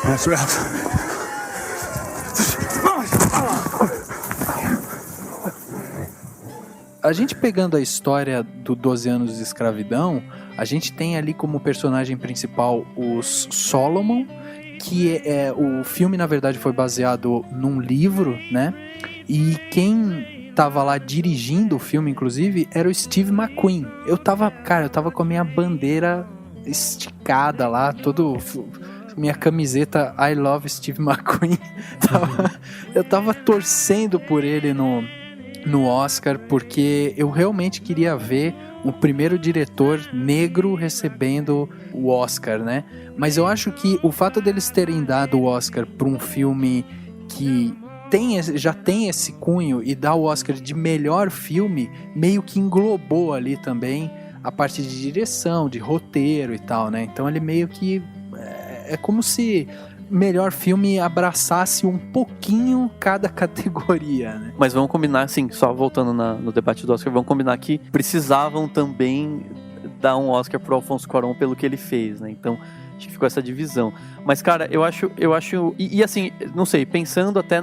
That's right. A gente pegando a história do 12 anos de escravidão, a gente tem ali como personagem principal os Solomon, que o filme na verdade foi baseado num livro, né? E quem tava lá dirigindo o filme, inclusive, era o Steve McQueen. Eu tava com a minha bandeira esticada lá, minha camiseta I Love Steve McQueen. Eu tava torcendo por ele no Oscar, porque eu realmente queria ver o primeiro diretor negro recebendo o Oscar, né? Mas eu acho que o fato deles terem dado o Oscar para um filme que já tem esse cunho e dar o Oscar de melhor filme, meio que englobou ali também a parte de direção, de roteiro e tal, né? Então ele meio que é como se melhor filme abraçasse um pouquinho cada categoria, né? Mas vamos combinar, assim, só voltando no debate do Oscar, vamos combinar que precisavam também dar um Oscar pro Alfonso Cuarón pelo que ele fez, né? Então, acho que ficou essa divisão. Mas, cara, eu acho e assim, não sei, pensando até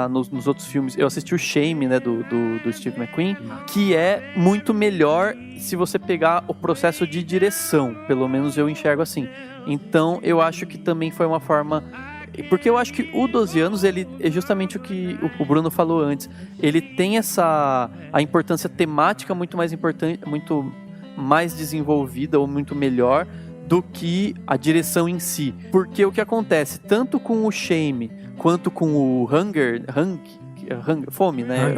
nos outros filmes, eu assisti o Shame, né, do Steve McQueen, que é muito melhor se você pegar o processo de direção, pelo menos eu enxergo assim. Então, eu acho que também foi uma forma... Porque eu acho que o 12 anos, ele é justamente o que o Bruno falou antes. Ele tem a importância temática muito mais importante, muito mais desenvolvida ou muito melhor do que a direção em si. Porque o que acontece, tanto com o Shame quanto com o Fome, né?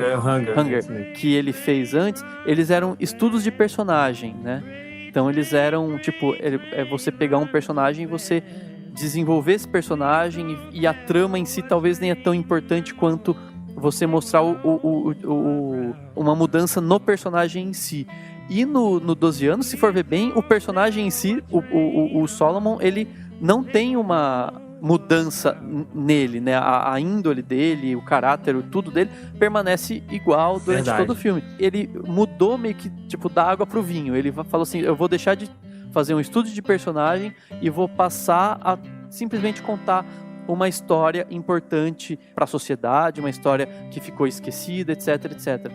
Hunger, que ele fez antes, eles eram estudos de personagem, né? Então eles eram, tipo, você pegar um personagem e você desenvolver esse personagem e a trama em si talvez nem é tão importante quanto você mostrar uma mudança no personagem em si. E no 12 anos, se for ver bem, o personagem em si, o Solomon, ele não tem uma mudança nele, né? A índole dele, o caráter, tudo dele permanece igual durante todo o filme. Ele mudou meio que, tipo, da água pro vinho. Ele falou assim, eu vou deixar de fazer um estudo de personagem e vou passar a simplesmente contar uma história importante para a sociedade, uma história que ficou esquecida, etc, etc.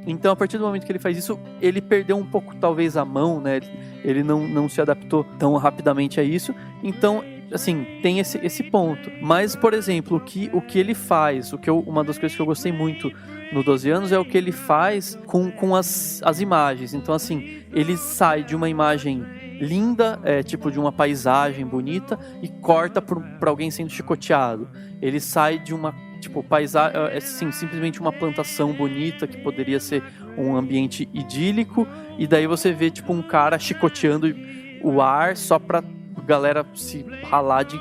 Então, a partir do momento que ele faz isso, ele perdeu um pouco, talvez, a mão, né? Ele não se adaptou tão rapidamente a isso. Então, assim, tem esse ponto. Mas, por exemplo, o que ele faz, uma das coisas que eu gostei muito no 12 anos é o que ele faz com as imagens. Então, assim, ele sai de uma imagem linda, tipo de uma paisagem bonita, e corta para alguém sendo chicoteado. Ele sai de uma, tipo, paisagem, assim, simplesmente uma plantação bonita que poderia ser um ambiente idílico, e daí você vê, tipo, um cara chicoteando o ar só pra galera se ralar de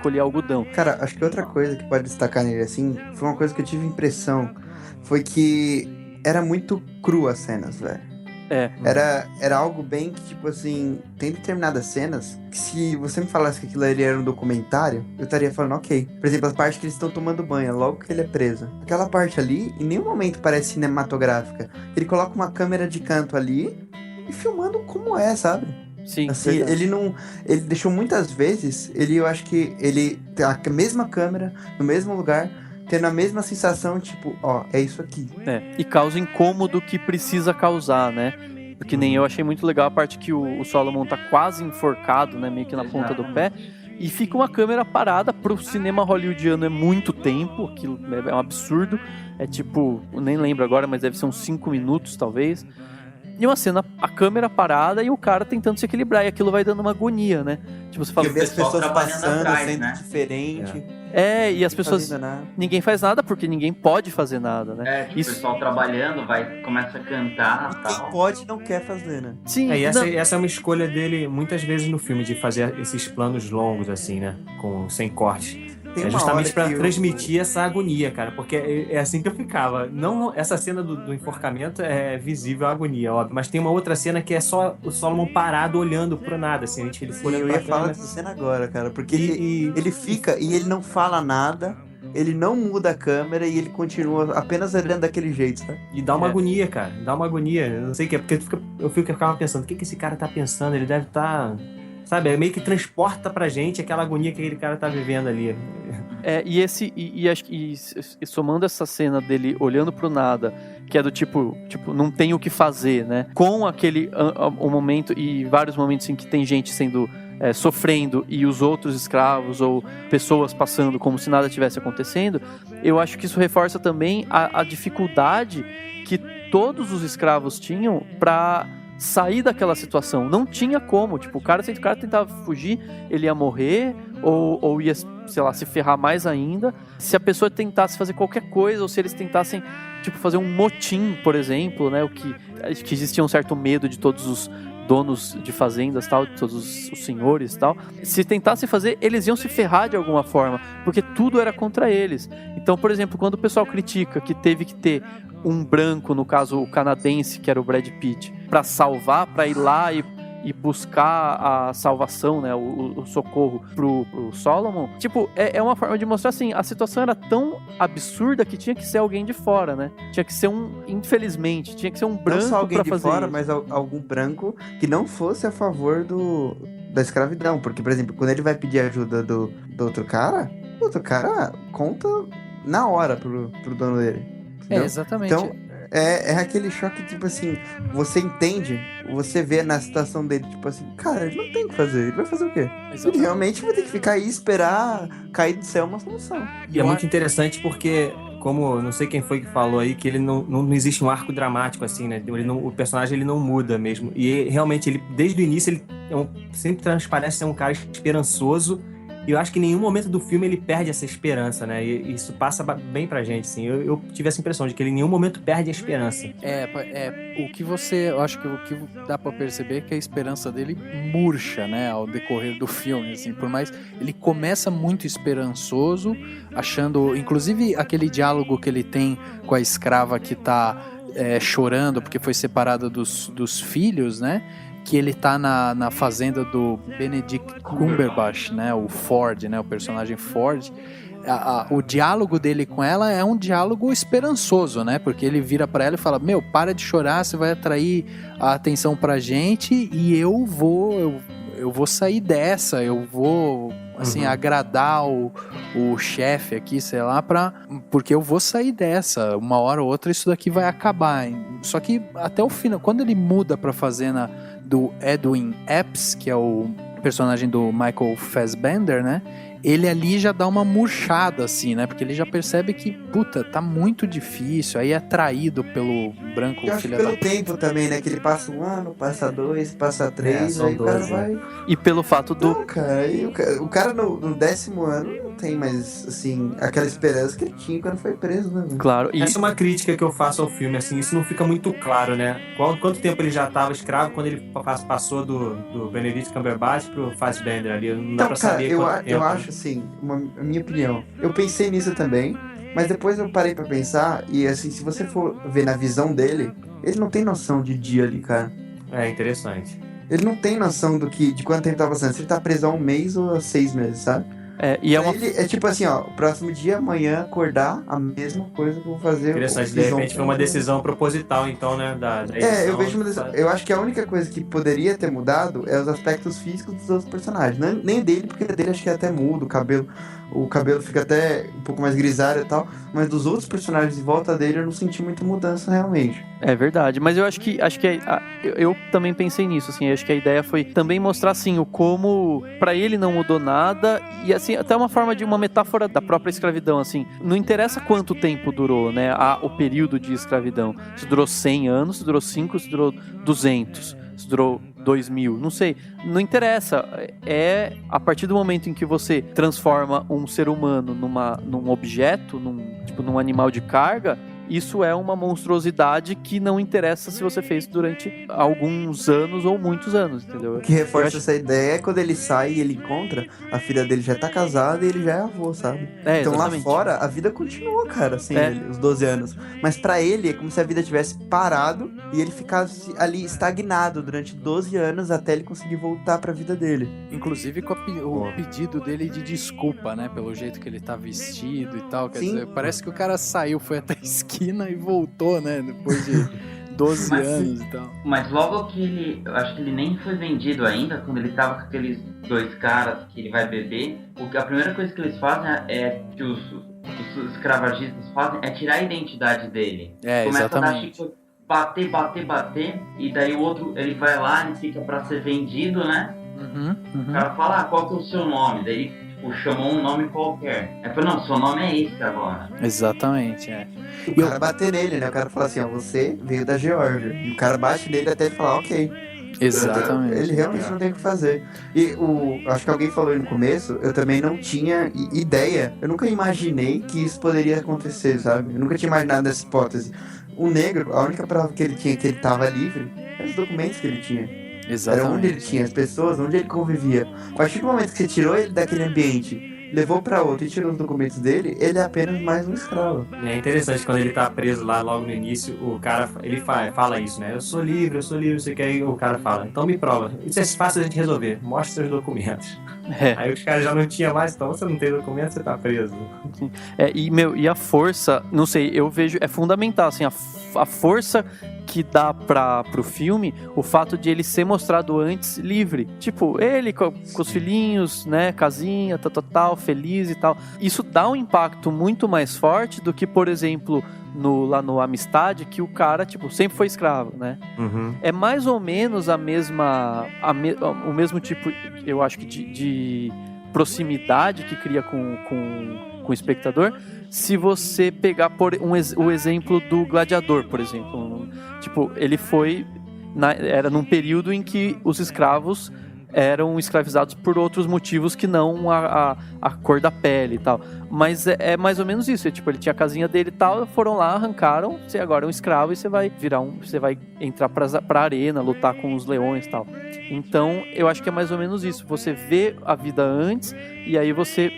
colher algodão. Cara, acho que outra coisa que pode destacar nele, assim, foi uma coisa que eu tive impressão, foi que era muito crua as cenas, velho. Era algo bem que, tipo assim, tem determinadas cenas que se você me falasse que aquilo ali era um documentário, eu estaria falando, ok. Por exemplo, a parte que eles estão tomando banho, logo que ele é preso. Aquela parte ali, em nenhum momento parece cinematográfica. Ele coloca uma câmera de canto ali e filmando como é, sabe? Sim, assim, ele deixou muitas vezes, eu acho que ele tem a mesma câmera, no mesmo lugar, tendo a mesma sensação, tipo, ó, é isso aqui. E causa incômodo que precisa causar, né? Porque nem eu achei muito legal a parte que o Solomon tá quase enforcado, né? Meio que na ponta do pé. E fica uma câmera parada. Pro cinema hollywoodiano é muito tempo. Aquilo é um absurdo. É tipo, eu nem lembro agora, mas deve ser uns 5 minutos, talvez. E uma cena, a câmera parada e o cara tentando se equilibrar. E aquilo vai dando uma agonia, né? Tipo, você fala... E ver as pessoas passando, atrás, sendo né? diferente. E as pessoas... Ninguém faz nada porque ninguém pode fazer nada, né? O pessoal trabalhando, começa a cantar e tal. Quem pode não quer fazer, né? Sim. Essa é uma escolha dele muitas vezes no filme, de fazer esses planos longos, assim, né? Sem corte. Justamente pra transmitir essa agonia, cara, porque é assim que eu ficava. Não, essa cena do enforcamento é visível a agonia, óbvio, mas tem uma outra cena que é só o Solomon parado olhando pro nada, assim, ele fica olhando pra câmera. Eu ia falar dessa cena agora, cara, porque ele fica e ele não fala nada, ele não muda a câmera e ele continua apenas olhando daquele jeito, tá? E dá uma agonia, cara. Dá uma agonia. Eu não sei o que é, porque eu ficava pensando, o que esse cara tá pensando? Ele deve estar... Sabe, meio que transporta pra gente aquela agonia que aquele cara tá vivendo ali. E somando essa cena dele olhando pro nada, que é do tipo, não tem o que fazer, né? Com aquele o momento e vários momentos em que tem gente sendo sofrendo e os outros escravos ou pessoas passando como se nada tivesse acontecendo, eu acho que isso reforça também a dificuldade que todos os escravos tinham pra sair daquela situação. Não tinha como, tipo, o cara tentava fugir, ele ia morrer ou ia, sei lá, se ferrar mais ainda. Se a pessoa tentasse fazer qualquer coisa, ou se eles tentassem, tipo, fazer um motim, por exemplo, né, que existia um certo medo de todos os donos de fazendas, tal, de todos os senhores e tal. Se tentassem fazer, eles iam se ferrar de alguma forma, porque tudo era contra eles. Então, por exemplo, quando o pessoal critica que teve que ter um branco, no caso o canadense, que era o Brad Pitt, pra salvar, pra ir lá e buscar a salvação, né, o socorro pro Solomon, tipo, é uma forma de mostrar assim, a situação era tão absurda que tinha que ser alguém de fora, né? Tinha que ser infelizmente, tinha que ser um branco não só alguém pra de fazer fora, isso. mas algum branco que não fosse a favor da escravidão, porque, por exemplo, quando ele vai pedir ajuda do outro cara, o outro cara conta na hora pro dono dele. Entendeu? Exatamente. Então, é aquele choque, tipo assim, você entende, você vê na situação dele, tipo assim, cara, ele não tem o que fazer, ele vai fazer o quê? Exatamente. Ele realmente vai ter que ficar aí e esperar cair do céu uma solução. E é muito interessante porque, como, não sei quem foi que falou aí, que ele não existe um arco dramático assim, né? O personagem ele não muda mesmo. E realmente, ele desde o início, ele sempre transparece ser um cara esperançoso. E eu acho que em nenhum momento do filme ele perde essa esperança, né? E isso passa bem pra gente, assim. Eu tive essa impressão de que ele em nenhum momento perde a esperança. Eu acho que o que dá pra perceber é que a esperança dele murcha, né? Ao decorrer do filme, assim. Por mais... Ele começa muito esperançoso, achando... Inclusive, aquele diálogo que ele tem com a escrava que tá chorando porque foi separada dos filhos, né? Que ele tá na fazenda do Benedict Cumberbatch, né, o Ford, né, o personagem Ford. O diálogo dele com ela é um diálogo esperançoso, né, porque ele vira pra ela e fala, meu, para de chorar, você vai atrair a atenção pra gente e eu vou sair dessa, eu vou, assim, agradar o chefe aqui, sei lá, porque eu vou sair dessa, uma hora ou outra isso daqui vai acabar. Só que até o final, quando ele muda pra fazenda do Edwin Epps, que é o personagem do Michael Fassbender, né? Ele ali já dá uma murchada, assim, né? Porque ele já percebe que, puta, tá muito difícil. Aí é traído pelo branco eu acho filho pelo tempo também, né? Que ele passa 1 ano, passa 2, passa 3, aí o 12, cara vai... E pelo fato do... Não, cara, o cara no 10º ano não tem mais, assim, aquela esperança que ele tinha quando foi preso, né? Claro. Essa é uma crítica que eu faço ao filme, assim, isso não fica muito claro, né? Quanto tempo ele já estava escravo quando ele passou do Benedict Cumberbatch pro Fassbender ali? Não dá pra saber quanto tempo. Eu acho, assim, a minha opinião, eu pensei nisso também, mas depois eu parei pra pensar e, assim, se você for ver na visão dele, ele não tem noção de dia ali, cara. É interessante. Ele não tem noção de quanto tempo tá passando, se ele tá preso há 1 mês ou há 6 meses, sabe? Ele é tipo assim, ó, o próximo dia, amanhã, acordar, a mesma coisa que eu vou fazer. Interessante, de repente foi uma decisão proposital, então, né, da eu vejo uma decisão. Eu acho que a única coisa que poderia ter mudado é os aspectos físicos dos outros personagens. Nem dele, porque dele acho que até muda, o cabelo fica até um pouco mais grisalho e tal, mas dos outros personagens em volta dele eu não senti muita mudança realmente. É verdade, mas eu acho que eu também pensei nisso, assim, acho que a ideia foi também mostrar, assim, o como pra ele não mudou nada, e assim, até uma forma de uma metáfora da própria escravidão, assim, não interessa quanto tempo durou, né, o período de escravidão, se durou 100 anos, se durou 5, se durou 200, se durou 2000, não sei, não interessa, é a partir do momento em que você transforma um ser humano num objeto, num animal de carga, isso é uma monstruosidade que não interessa se você fez durante alguns anos ou muitos anos, entendeu? O que reforça essa ideia é quando ele sai e ele encontra, a filha dele já tá casada e ele já é avô, sabe? Então exatamente. lá fora, a vida continua, cara, assim, os 12 anos. Mas pra ele, é como se a vida tivesse parado e ele ficasse ali estagnado durante 12 anos até ele conseguir voltar pra vida dele. Inclusive com o pedido dele de desculpa, né? Pelo jeito que ele tá vestido e tal. Quer dizer, parece que o cara saiu, foi até a esquina e voltou, né? Depois de 12 anos e tal. Mas logo que eu acho que ele nem foi vendido ainda, quando ele tava com aqueles 2 caras que ele vai beber, a primeira coisa que eles fazem que os escravagistas fazem é tirar a identidade dele. Começa exatamente. A dar bater, e daí o outro, ele vai lá, ele fica pra ser vendido, né? O cara fala, qual que é o seu nome? Daí ele chamou um nome qualquer. Aí falou, não, seu nome é esse agora. Exatamente, O cara bater nele, né? O cara fala assim, você veio da Geórgia. E o cara bate nele até ele falar, ok. Exatamente. Ele realmente não tem o que fazer. E acho que alguém falou aí no começo, eu também não tinha ideia. Eu nunca imaginei que isso poderia acontecer, sabe? Eu nunca tinha imaginado essa hipótese. O negro, a única prova que ele tinha que ele estava livre eram os documentos que ele tinha. Exatamente. Era onde ele tinha as pessoas, onde ele convivia. A partir do momento que você tirou ele daquele ambiente, levou pra outro e tirou os documentos dele, ele é apenas mais um escravo. É interessante quando ele tá preso lá logo no início, o cara, ele fala isso, né? Eu sou livre, você quer ir? O cara fala, então me prova. Isso é fácil a gente resolver, mostra seus documentos. Aí os caras já não tinham mais, então você não tem documento, você tá preso. E a força, não sei, eu vejo, é fundamental, assim, a força que dá pro filme, o fato de ele ser mostrado antes livre. Tipo, ele com os filhinhos, né, casinha, tal, feliz e tal. Isso dá um impacto muito mais forte do que, por exemplo, lá no Amistade, que o cara, tipo, sempre foi escravo, né? É mais ou menos o mesmo tipo, eu acho que de proximidade que cria com o espectador, se você pegar o exemplo do Gladiador, por exemplo. Tipo, ele foi... era num período em que os escravos eram escravizados por outros motivos que não a cor da pele e tal. Mas é mais ou menos isso. Tipo, ele tinha a casinha dele e tal, foram lá, arrancaram, você agora é um escravo e você vai você vai entrar pra arena, lutar com os leões e tal. Então, eu acho que é mais ou menos isso. Você vê a vida antes e aí você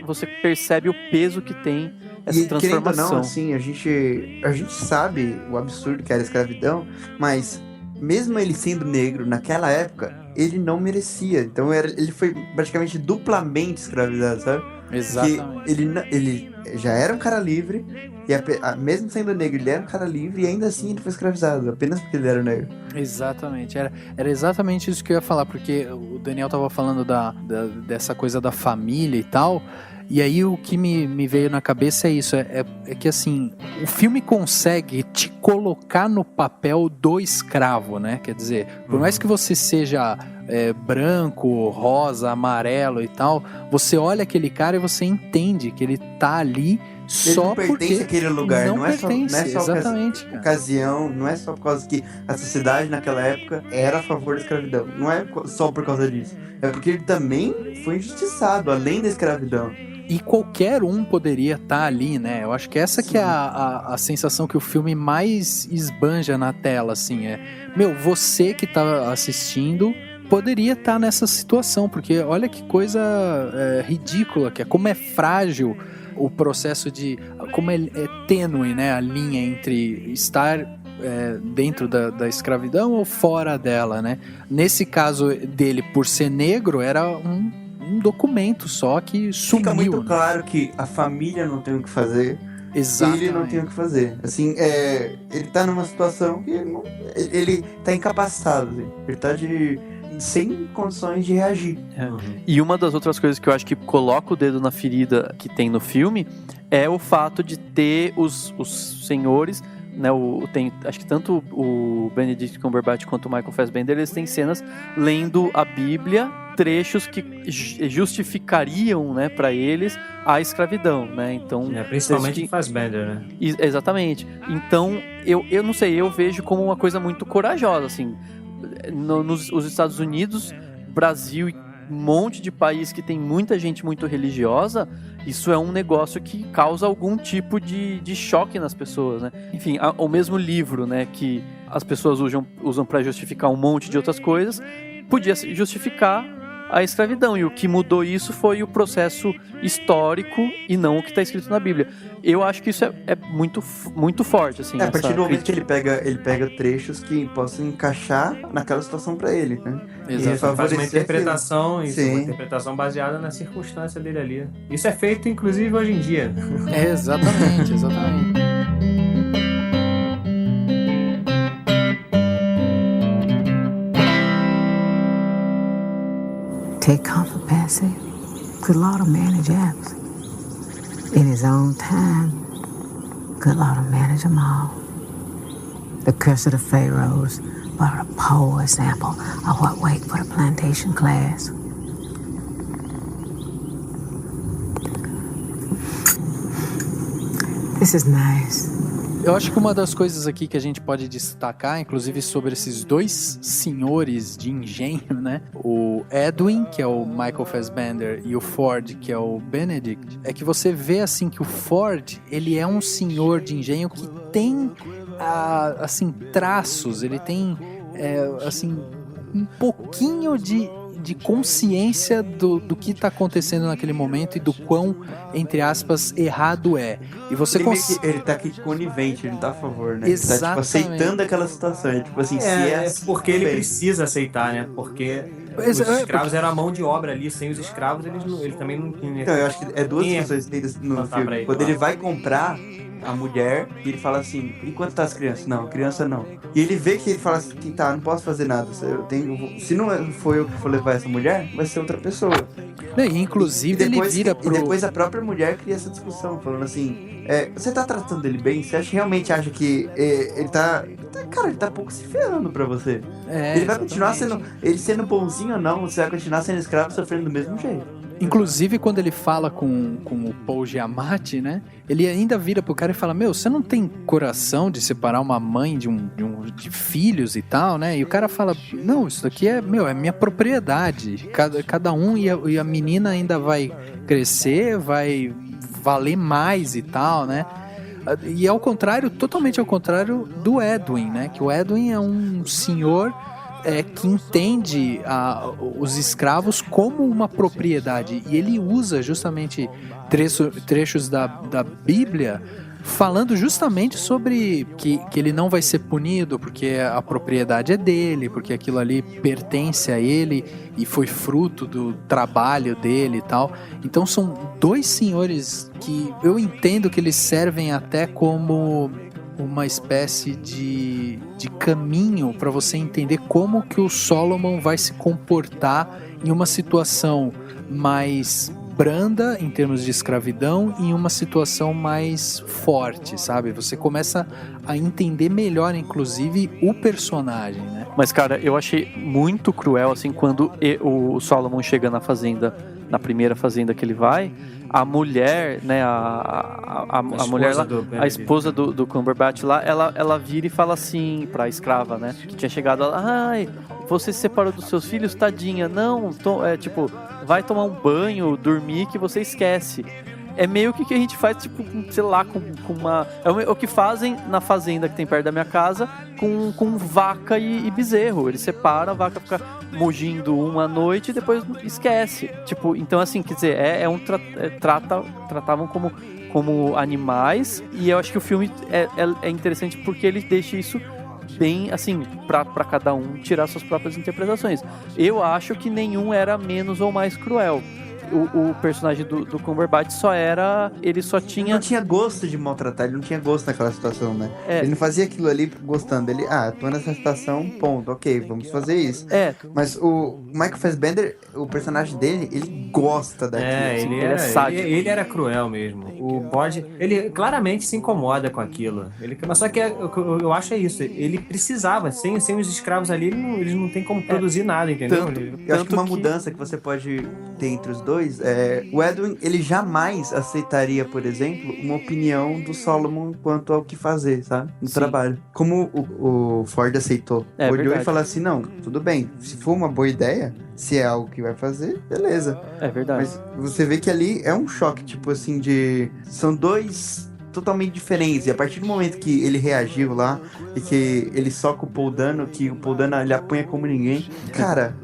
percebe o peso que tem essa transformação. Querendo ou não, assim, a gente sabe o absurdo que era a escravidão, mas mesmo ele sendo negro naquela época, ele não merecia. Então ele foi praticamente duplamente escravizado, sabe? Exatamente. Ele já era um cara livre, e mesmo sendo negro, ele era um cara livre, e ainda assim ele foi escravizado, apenas porque ele era negro. Exatamente. Era exatamente isso que eu ia falar, porque o Daniel tava falando dessa coisa da família e tal. E aí o que me veio na cabeça é isso, é que assim, o filme consegue te colocar no papel do escravo, né? Quer dizer, por mais que você seja branco, rosa, amarelo e tal, você olha aquele cara e você entende que ele tá ali só porque... Ele não pertence àquele lugar, não é só exatamente, ocasião, não é só por causa que a sociedade naquela época era a favor da escravidão, não é só por causa disso, é porque ele também foi injustiçado, além da escravidão. E qualquer um poderia estar ali, né? Eu acho que essa que é a sensação que o filme mais esbanja na tela, assim, você que tá assistindo poderia estar nessa situação, porque olha que coisa ridícula que é, como é frágil o processo de... como é tênue, né, a linha entre estar dentro da escravidão ou fora dela, né? Nesse caso dele, por ser negro, era um documento só que sumiu. Fica muito claro que a família não tem o que fazer. Exatamente. Ele não tem o que fazer. Assim, ele tá numa situação que ele tá incapacitado. Assim. Ele tá sem condições de reagir. E uma das outras coisas que eu acho que coloca o dedo na ferida que tem no filme é o fato de ter os senhores, né, acho que tanto o Benedict Cumberbatch quanto o Michael Fassbender, eles têm cenas lendo a Bíblia, trechos que justificariam, né, para eles a escravidão, né? Então, principalmente o Fassbender, né? Exatamente. Então, eu não sei, eu vejo como uma coisa muito corajosa, assim. Nos Estados Unidos, Brasil monte de país que tem muita gente muito religiosa, isso é um negócio que causa algum tipo de choque nas pessoas, né? Enfim, o mesmo livro, né, que as pessoas usam para justificar um monte de outras coisas, podia justificar a escravidão, e o que mudou isso foi o processo histórico e não o que está escrito na Bíblia. Eu acho que isso é muito, muito forte, assim. A partir do momento que ele pega trechos que possam encaixar naquela situação para ele, né? Exato. Faz uma interpretação, uma interpretação baseada na circunstância dele ali. Isso é feito, inclusive, hoje em dia. Exatamente. Take comfort, Patsy. Good Lord will manage us. In his own time, good Lord will manage them all. The curse of the Pharaohs are a poor example of what wait for the plantation class. This is nice. Eu acho que uma das coisas aqui que a gente pode destacar, inclusive sobre esses dois senhores de engenho, né? O Edwin, que é o Michael Fassbender, e o Ford, que é o Benedict, é que você vê assim que o Ford, ele é um senhor de engenho que tem assim, traços, ele tem assim, um pouquinho de consciência do que está acontecendo naquele momento e do quão, entre aspas, errado é. E você ele tá aqui conivente, ele não tá a favor, né? Exatamente. Ele tá, aceitando aquela situação. Tipo assim, porque ele precisa aceitar, né? Porque os escravos eram a mão de obra ali. Sem os escravos, ele também não tinha. Então, eu acho que é duas questões no filme. Quando ele vai comprar a mulher, e ele fala assim, enquanto tá as crianças? Não, criança não. E ele vê que ele fala assim, tá, não posso fazer nada. Se não for eu que for levar essa mulher, vai ser outra pessoa. E, inclusive, ele vira E depois a própria mulher cria essa discussão, falando assim, você tá tratando ele bem? Você realmente acha que ele tá... Cara, ele tá pouco se ferrando pra você. Ele vai continuar sendo bonzinho ou não, você vai continuar sendo escravo sofrendo do mesmo jeito. Inclusive, quando ele fala com o Paul Giamatti, né? Ele ainda vira pro cara e fala, você não tem coração de separar uma mãe de filhos e tal, né? E o cara fala, não, isso daqui é minha propriedade. Cada um, e a menina ainda vai crescer, vai valer mais e tal, né? E ao contrário, totalmente ao contrário do Edwin, né? Que o Edwin é um senhor... que entende os escravos como uma propriedade, e ele usa justamente trechos da Bíblia falando justamente sobre que ele não vai ser punido porque a propriedade é dele, porque aquilo ali pertence a ele e foi fruto do trabalho dele e tal. Então são dois senhores que eu entendo que eles servem até como uma espécie de caminho para você entender como que o Solomon vai se comportar em uma situação mais branda em termos de escravidão e em uma situação mais forte, sabe? Você começa a entender melhor, inclusive, o personagem, né? Mas, cara, eu achei muito cruel, assim, quando o Solomon chega na fazenda, na primeira fazenda que ele vai, a mulher, né, a mulher lá, a esposa do Cumberbatch lá, ela vira e fala assim pra escrava, né, que tinha chegado lá, ai, você se separou dos seus filhos, tadinha, não, tipo, vai tomar um banho, dormir que você esquece. É meio que a gente faz, tipo, sei lá, com uma... É o que fazem na fazenda que tem perto da minha casa com vaca e bezerro. Eles separam, a vaca fica mugindo uma noite e depois esquece. Tipo, então assim, quer dizer, tratavam como animais, e eu acho que o filme é interessante porque ele deixa isso bem, assim, pra cada um tirar suas próprias interpretações. Eu acho que nenhum era menos ou mais cruel. O personagem do Cumberbatch ele só tinha... Ele não tinha gosto de maltratar, ele não tinha gosto naquela situação, né? Ele não fazia aquilo ali gostando, ele, tô nessa situação, ponto, ok, vamos fazer isso. Mas o Michael Fassbender, o personagem dele, ele gosta daquilo. Ele é sádico. Ele era cruel mesmo. O Bode, ele claramente se incomoda com aquilo. Mas só que eu acho isso, ele precisava, sem os escravos ali, eles não tem como produzir nada, entendeu? Eu acho que uma mudança que você pode ter entre os dois 2, o Edwin, ele jamais aceitaria, por exemplo, uma opinião do Solomon quanto ao que fazer, sabe? No trabalho. Como o Ford aceitou. Olhou e falou assim, não, tudo bem, se for uma boa ideia, se é algo que vai fazer, beleza. É verdade. Mas você vê que ali é um choque, tipo assim, são dois totalmente diferentes. E a partir do momento que ele reagiu lá e que ele soca o Paul Dano, que o Paul Dano ele apanha como ninguém, cara,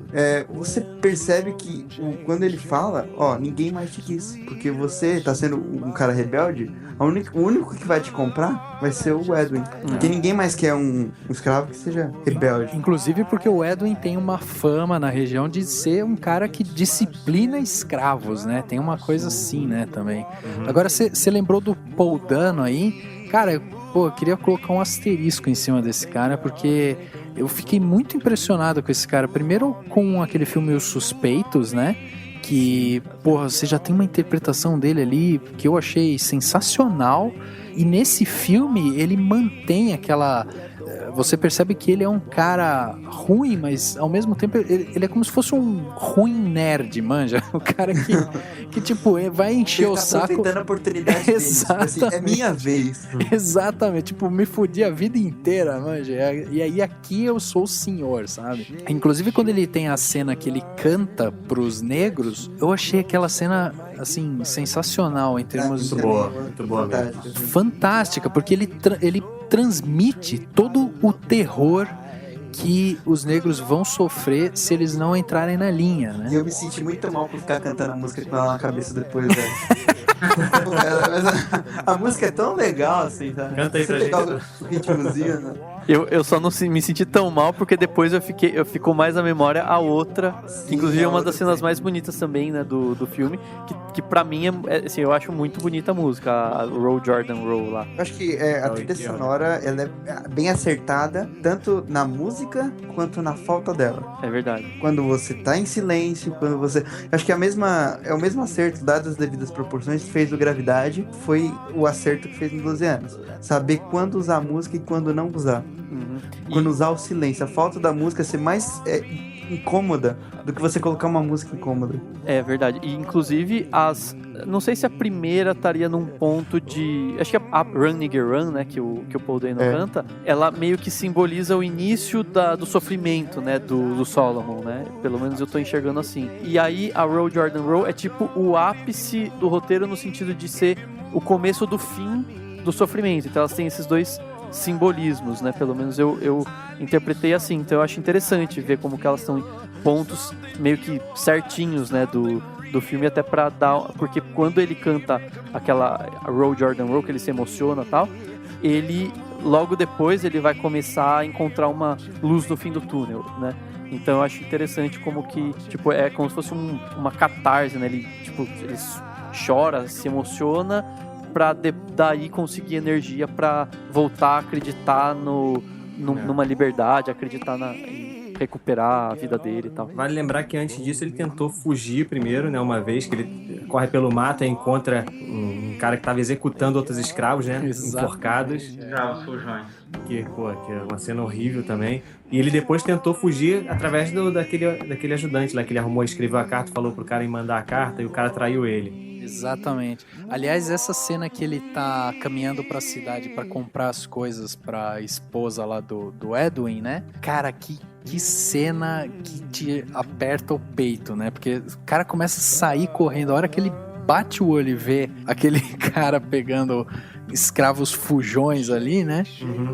você percebe que quando ele fala, ninguém mais te quis, porque você tá sendo um cara rebelde, o único que vai te comprar vai ser o Edwin, porque ninguém mais quer um escravo que seja rebelde. Inclusive porque o Edwin tem uma fama na região de ser um cara que disciplina escravos, né? Tem uma coisa assim, né, também. Agora, você lembrou do Paul Dano aí? Cara, eu queria colocar um asterisco em cima desse cara, porque eu fiquei muito impressionado com esse cara. Primeiro com aquele filme Os Suspeitos, né? Que, você já tem uma interpretação dele ali que eu achei sensacional. E nesse filme ele mantém aquela... Você percebe que ele é um cara ruim, mas ao mesmo tempo ele é como se fosse um ruim nerd, manja? O cara que tipo, vai encher o saco. Ele tá tentando a oportunidade dele. Assim, é minha vez. Exatamente, tipo, me fudi a vida inteira, manja. E aí aqui eu sou o senhor, sabe? Inclusive quando ele tem a cena que ele canta pros negros, eu achei aquela cena, assim, sensacional em termos... Muito boa mesmo. Fantástica, porque ele transmite todo o terror que os negros vão sofrer se eles não entrarem na linha, né? E eu me senti muito mal por ficar cantando a música com ela na cabeça depois, velho. Mas a música é tão legal, assim, tá? Canta aí pra gente. O ritmozinho, né? Eu só não me senti tão mal porque depois ficou mais na memória a outra, que inclusive é uma das cenas mais bonitas também, né, do filme, que pra mim assim, eu acho muito bonita a música, a Roll Jordan Roll lá. Eu acho que a trilha sonora, ela é bem acertada, tanto na música quanto na falta dela. É verdade. Quando você tá em silêncio, quando você... Eu acho que é o mesmo acerto, dadas as devidas proporções, que fez o Gravidade, foi o acerto que fez no 12 anos. Saber quando usar a música e quando não usar. Quando usar o silêncio, a falta da música ser mais incômoda do que você colocar uma música incômoda. É verdade. E inclusive não sei se a primeira estaria num ponto de... Acho que a Run Nigger Run, né, que o Paul Dano canta, ela meio que simboliza o início do sofrimento, né, do Solomon, né? Pelo menos eu tô enxergando assim. E aí a Roll Jordan Roll é tipo o ápice do roteiro no sentido de ser o começo do fim do sofrimento. Então elas têm esses dois simbolismos, né? Pelo menos eu interpretei assim. Então eu acho interessante ver como que elas estão em pontos meio que certinhos, né, do filme, até pra dar... Porque quando ele canta aquela Roll Jordan Roll, que ele se emociona e tal, ele, logo depois, ele vai começar a encontrar uma luz no fim do túnel, né? Então eu acho interessante como que, tipo, é como se fosse uma catarse, né? Ele chora, se emociona, pra daí conseguir energia pra voltar a acreditar numa liberdade, acreditar em recuperar a vida dele e tal. Vale lembrar que antes disso ele tentou fugir primeiro, né? Uma vez que ele corre pelo mato e encontra um cara que estava executando outros escravos, né? Enforcados. Escravos fujões. Que é uma cena horrível também. E ele depois tentou fugir através daquele ajudante lá, que ele arrumou, escreveu a carta, falou pro cara em mandar a carta e o cara traiu ele. Exatamente. Aliás, essa cena que ele tá caminhando pra cidade pra comprar as coisas pra esposa lá do Edwin, né? Cara, que cena que te aperta o peito, né? Porque o cara começa a sair correndo. A hora que ele bate o olho e vê aquele cara pegando escravos fujões ali, né?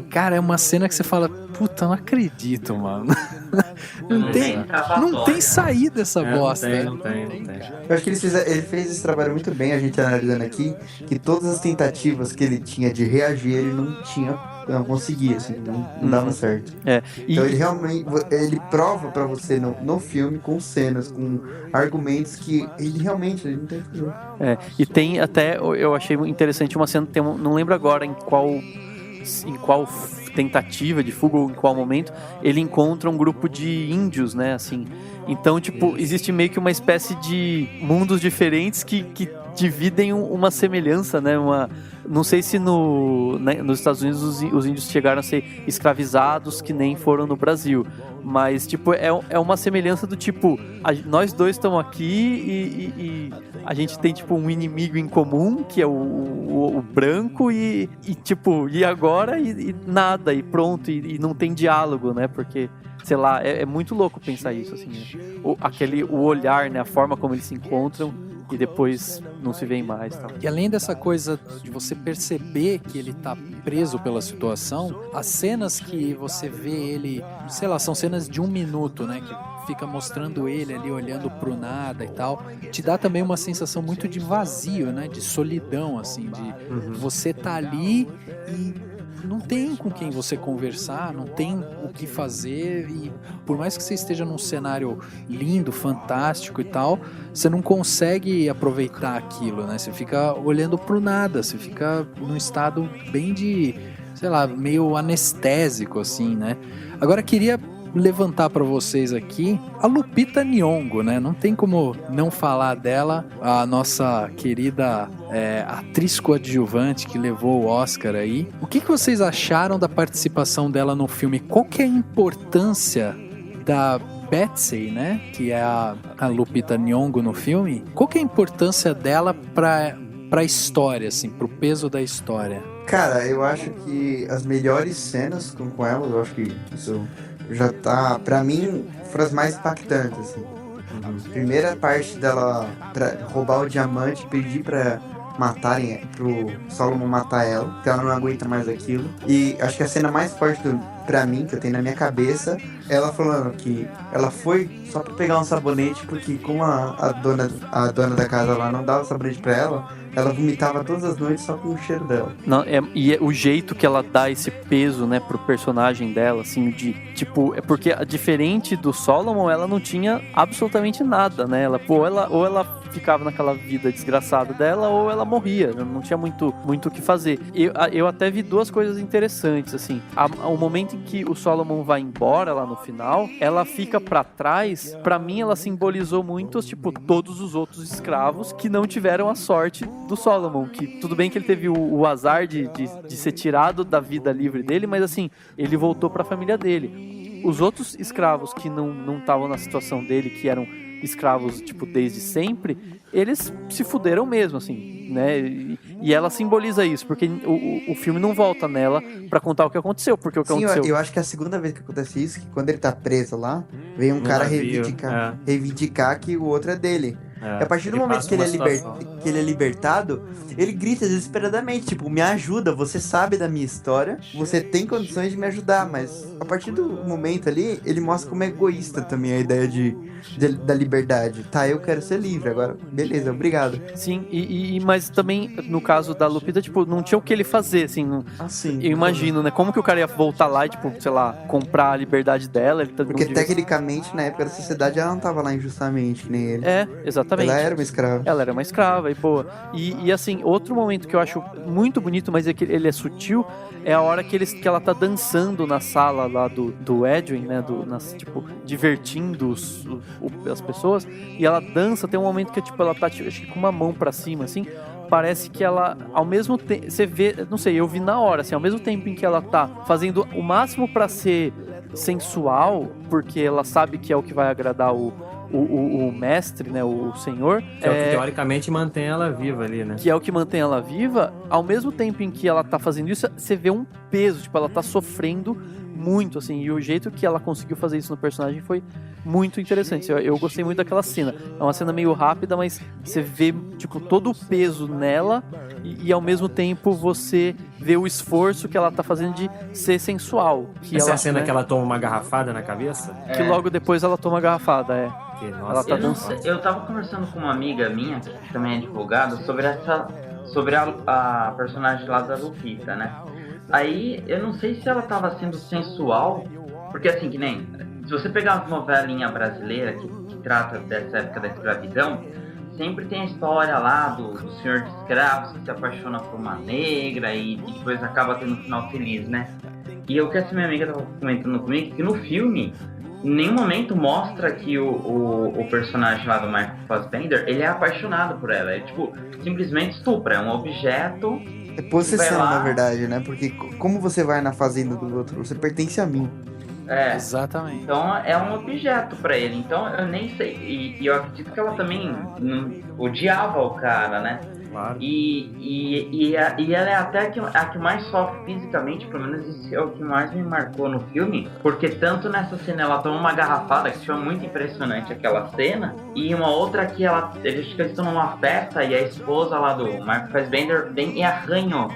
Cara, é uma cena que você fala, puta, não acredito, mano. Não tem saída essa bosta. Não tem. Eu acho que ele fez esse trabalho muito bem, a gente analisando aqui, que todas as tentativas que ele tinha de reagir, ele não conseguia, assim, não dava certo. Então ele realmente, ele prova pra você no filme, com cenas, com argumentos que ele não tem que fazer. E tem até, eu achei interessante uma cena, não lembro agora em qual tentativa de fuga ou em qual momento, ele encontra um grupo de índios, né, assim. Então, tipo, existe meio que uma espécie de mundos diferentes que dividem uma semelhança, né? Não sei se nos Estados Unidos os índios chegaram a ser escravizados que nem foram no Brasil. Mas, tipo, é uma semelhança do tipo, nós dois estamos aqui e a gente tem, tipo, um inimigo em comum, que é o branco, e tipo, e agora? E nada, e pronto, e não tem diálogo, né? Porque, sei lá, é muito louco pensar isso, assim, né? O olhar, né? A forma como eles se encontram e depois não se veem mais, tal. E além dessa coisa de você perceber que ele tá preso pela situação, as cenas que você vê ele, sei lá, são cenas de 1 minuto, né? Que fica mostrando ele ali olhando pro nada e tal, te dá também uma sensação muito de vazio, né? De solidão, assim, de você tá ali e não tem com quem você conversar, não tem o que fazer, e por mais que você esteja num cenário lindo, fantástico e tal, você não consegue aproveitar aquilo, né? Você fica olhando pro nada, você fica num estado bem de, sei lá, meio anestésico, assim, né? Agora queria levantar para vocês aqui a Lupita Nyong'o, né? Não tem como não falar dela, a nossa querida atriz coadjuvante que levou o Oscar aí. O que vocês acharam da participação dela no filme? Qual que é a importância da Betsy, né? Que é a Lupita Nyong'o no filme. Qual que é a importância dela pra história, assim, pro peso da história? Cara, eu acho que as melhores cenas com ela, eu acho que isso já tá, pra mim, foram as mais impactantes, assim. Primeira parte dela roubar o diamante, pedir pra pro Solomon matar ela, porque ela não aguenta mais aquilo. E acho que a cena mais forte pra mim, que eu tenho na minha cabeça, ela falando que ela foi só pra pegar um sabonete, porque como a dona da casa lá não dava sabonete pra ela vomitava todas as noites só com o cheiro dela. Não, e o jeito que ela dá esse peso, né, pro personagem dela, assim, de, tipo, é porque, diferente do Solomon, ela não tinha absolutamente nada, né, ou ela ficava naquela vida desgraçada dela, ou ela morria, não tinha muito o que fazer. Eu até vi duas coisas interessantes, assim, o momento em que o Solomon vai embora lá no final, ela fica pra trás, pra mim ela simbolizou muito, tipo, todos os outros escravos que não tiveram a sorte do Solomon, que tudo bem que ele teve o azar de ser tirado da vida livre dele, mas assim, ele voltou pra família dele. Os outros escravos que não estavam na situação dele, que eram escravos, tipo, desde sempre, eles se fuderam mesmo, assim, né? E ela simboliza isso, porque o filme não volta nela pra contar o que aconteceu, porque o que aconteceu... Eu acho que é a segunda vez que acontece isso, que quando ele tá preso lá, vem um cara reivindicar que o outro é dele. E a partir do momento que ele é libertado, ele grita desesperadamente, tipo, me ajuda, você sabe da minha história, você tem condições de me ajudar, mas a partir do momento ali, ele mostra como é egoísta também a ideia da liberdade. Tá, eu quero ser livre, agora, beleza, obrigado. Sim, mas também, no caso da Lupita, tipo, não tinha o que ele fazer, assim, eu imagino, né, como que o cara ia voltar lá e, tipo, sei lá, comprar a liberdade dela, porque tecnicamente, na época da sociedade, ela não tava lá injustamente, que nem ele. Exatamente. Ela era uma escrava. Ela era uma escrava, e boa. E assim, outro momento que eu acho muito bonito, mas é que ele é sutil, é a hora que ela tá dançando na sala lá do Edwin, né, tipo, divertindo as pessoas, e ela dança, tem um momento que, tipo, ela tá, acho que com uma mão pra cima, assim, parece que ela, ao mesmo tempo, você vê, não sei, eu vi na hora, assim, ao mesmo tempo em que ela tá fazendo o máximo pra ser sensual, porque ela sabe que é o que vai agradar o mestre, né, o senhor. Que é o que teoricamente mantém ela viva ali, né? Que é o que mantém ela viva. Ao mesmo tempo em que ela tá fazendo isso, você vê um peso, tipo, ela tá sofrendo muito, assim, e o jeito que ela conseguiu fazer isso no personagem foi muito interessante. Eu gostei muito daquela cena. É uma cena meio rápida, mas você vê, tipo, todo o peso nela e ao mesmo tempo você vê o esforço que ela tá fazendo de ser sensual. Essa é a cena, né, que ela toma uma garrafada na cabeça? Que logo depois ela toma a garrafada, Nossa, ela tá eu tava conversando com uma amiga minha, que também é advogada, sobre a personagem lá da Lupita, né? Aí, eu não sei se ela tava sendo sensual, porque assim, que nem, se você pegar uma novelinha brasileira que trata dessa época da escravidão, sempre tem a história lá do senhor de escravos que se apaixona por uma negra e depois acaba tendo um final feliz, né? E o que essa minha amiga tava comentando comigo, que no filme, em nenhum momento mostra que o personagem lá do Michael Fassbender, ele é apaixonado por ela. É tipo, simplesmente estupra, é um objeto. É possessão, na verdade, né? Porque como você vai na fazenda do outro, você pertence a mim. Exatamente. Então é um objeto pra ele. Então eu nem sei. E eu acredito que ela também odiava o cara, né? Claro. E ela é até a que mais sofre fisicamente, pelo menos isso é o que mais me marcou no filme, porque tanto nessa cena ela toma uma garrafada, que foi muito impressionante aquela cena, e uma outra que eles estão numa festa e a esposa lá do Michael Fassbender vem e arranha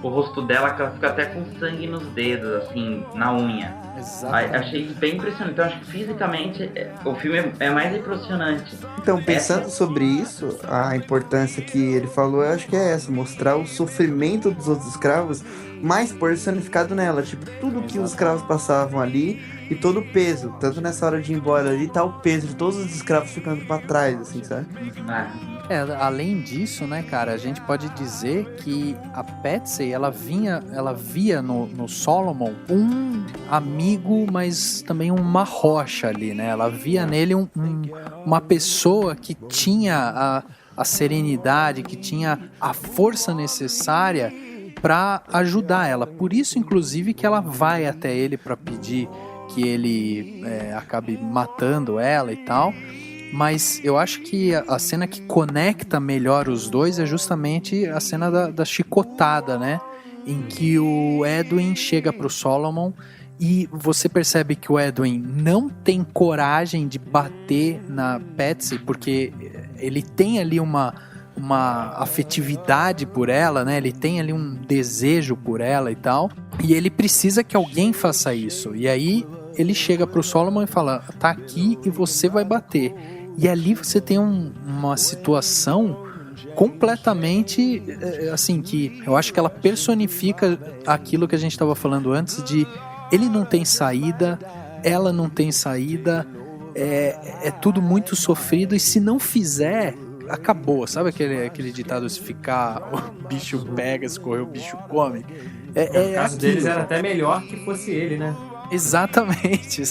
o rosto dela, que ela fica até com sangue nos dedos, assim, na unha. Exatamente. Achei isso bem impressionante. Então acho que fisicamente o filme é mais impressionante. Então, pensando sobre isso, a importância que ele falou, eu acho que é essa, mostrar o sofrimento dos outros escravos mais personificado nela, tipo, tudo que os escravos passavam ali e todo o peso, tanto nessa hora de ir embora ali, tá o peso de todos os escravos ficando pra trás, assim, sabe? Além disso, né, cara, a gente pode dizer que a Patsy, ela via no Solomon um amigo, mas também uma rocha ali, né? Ela via nele uma pessoa que tinha a serenidade, que tinha a força necessária para ajudar ela. Por isso, inclusive, que ela vai até ele para pedir que ele acabe matando ela e tal. Mas eu acho que a cena que conecta melhor os dois é justamente a cena da chicotada, né? Em que o Edwin chega pro Solomon e você percebe que o Edwin não tem coragem de bater na Patsy, porque ele tem ali uma afetividade por ela, né? Ele tem ali um desejo por ela e tal. E ele precisa que alguém faça isso. E aí ele chega pro Solomon e fala, tá aqui e você vai bater. E ali você tem uma situação completamente, assim, que eu acho que ela personifica aquilo que a gente estava falando antes de ele não tem saída, ela não tem saída, é tudo muito sofrido e se não fizer, acabou. Sabe aquele ditado, se ficar o bicho pega, se correr o bicho come? No caso deles era até melhor que fosse ele, né? Exatamente.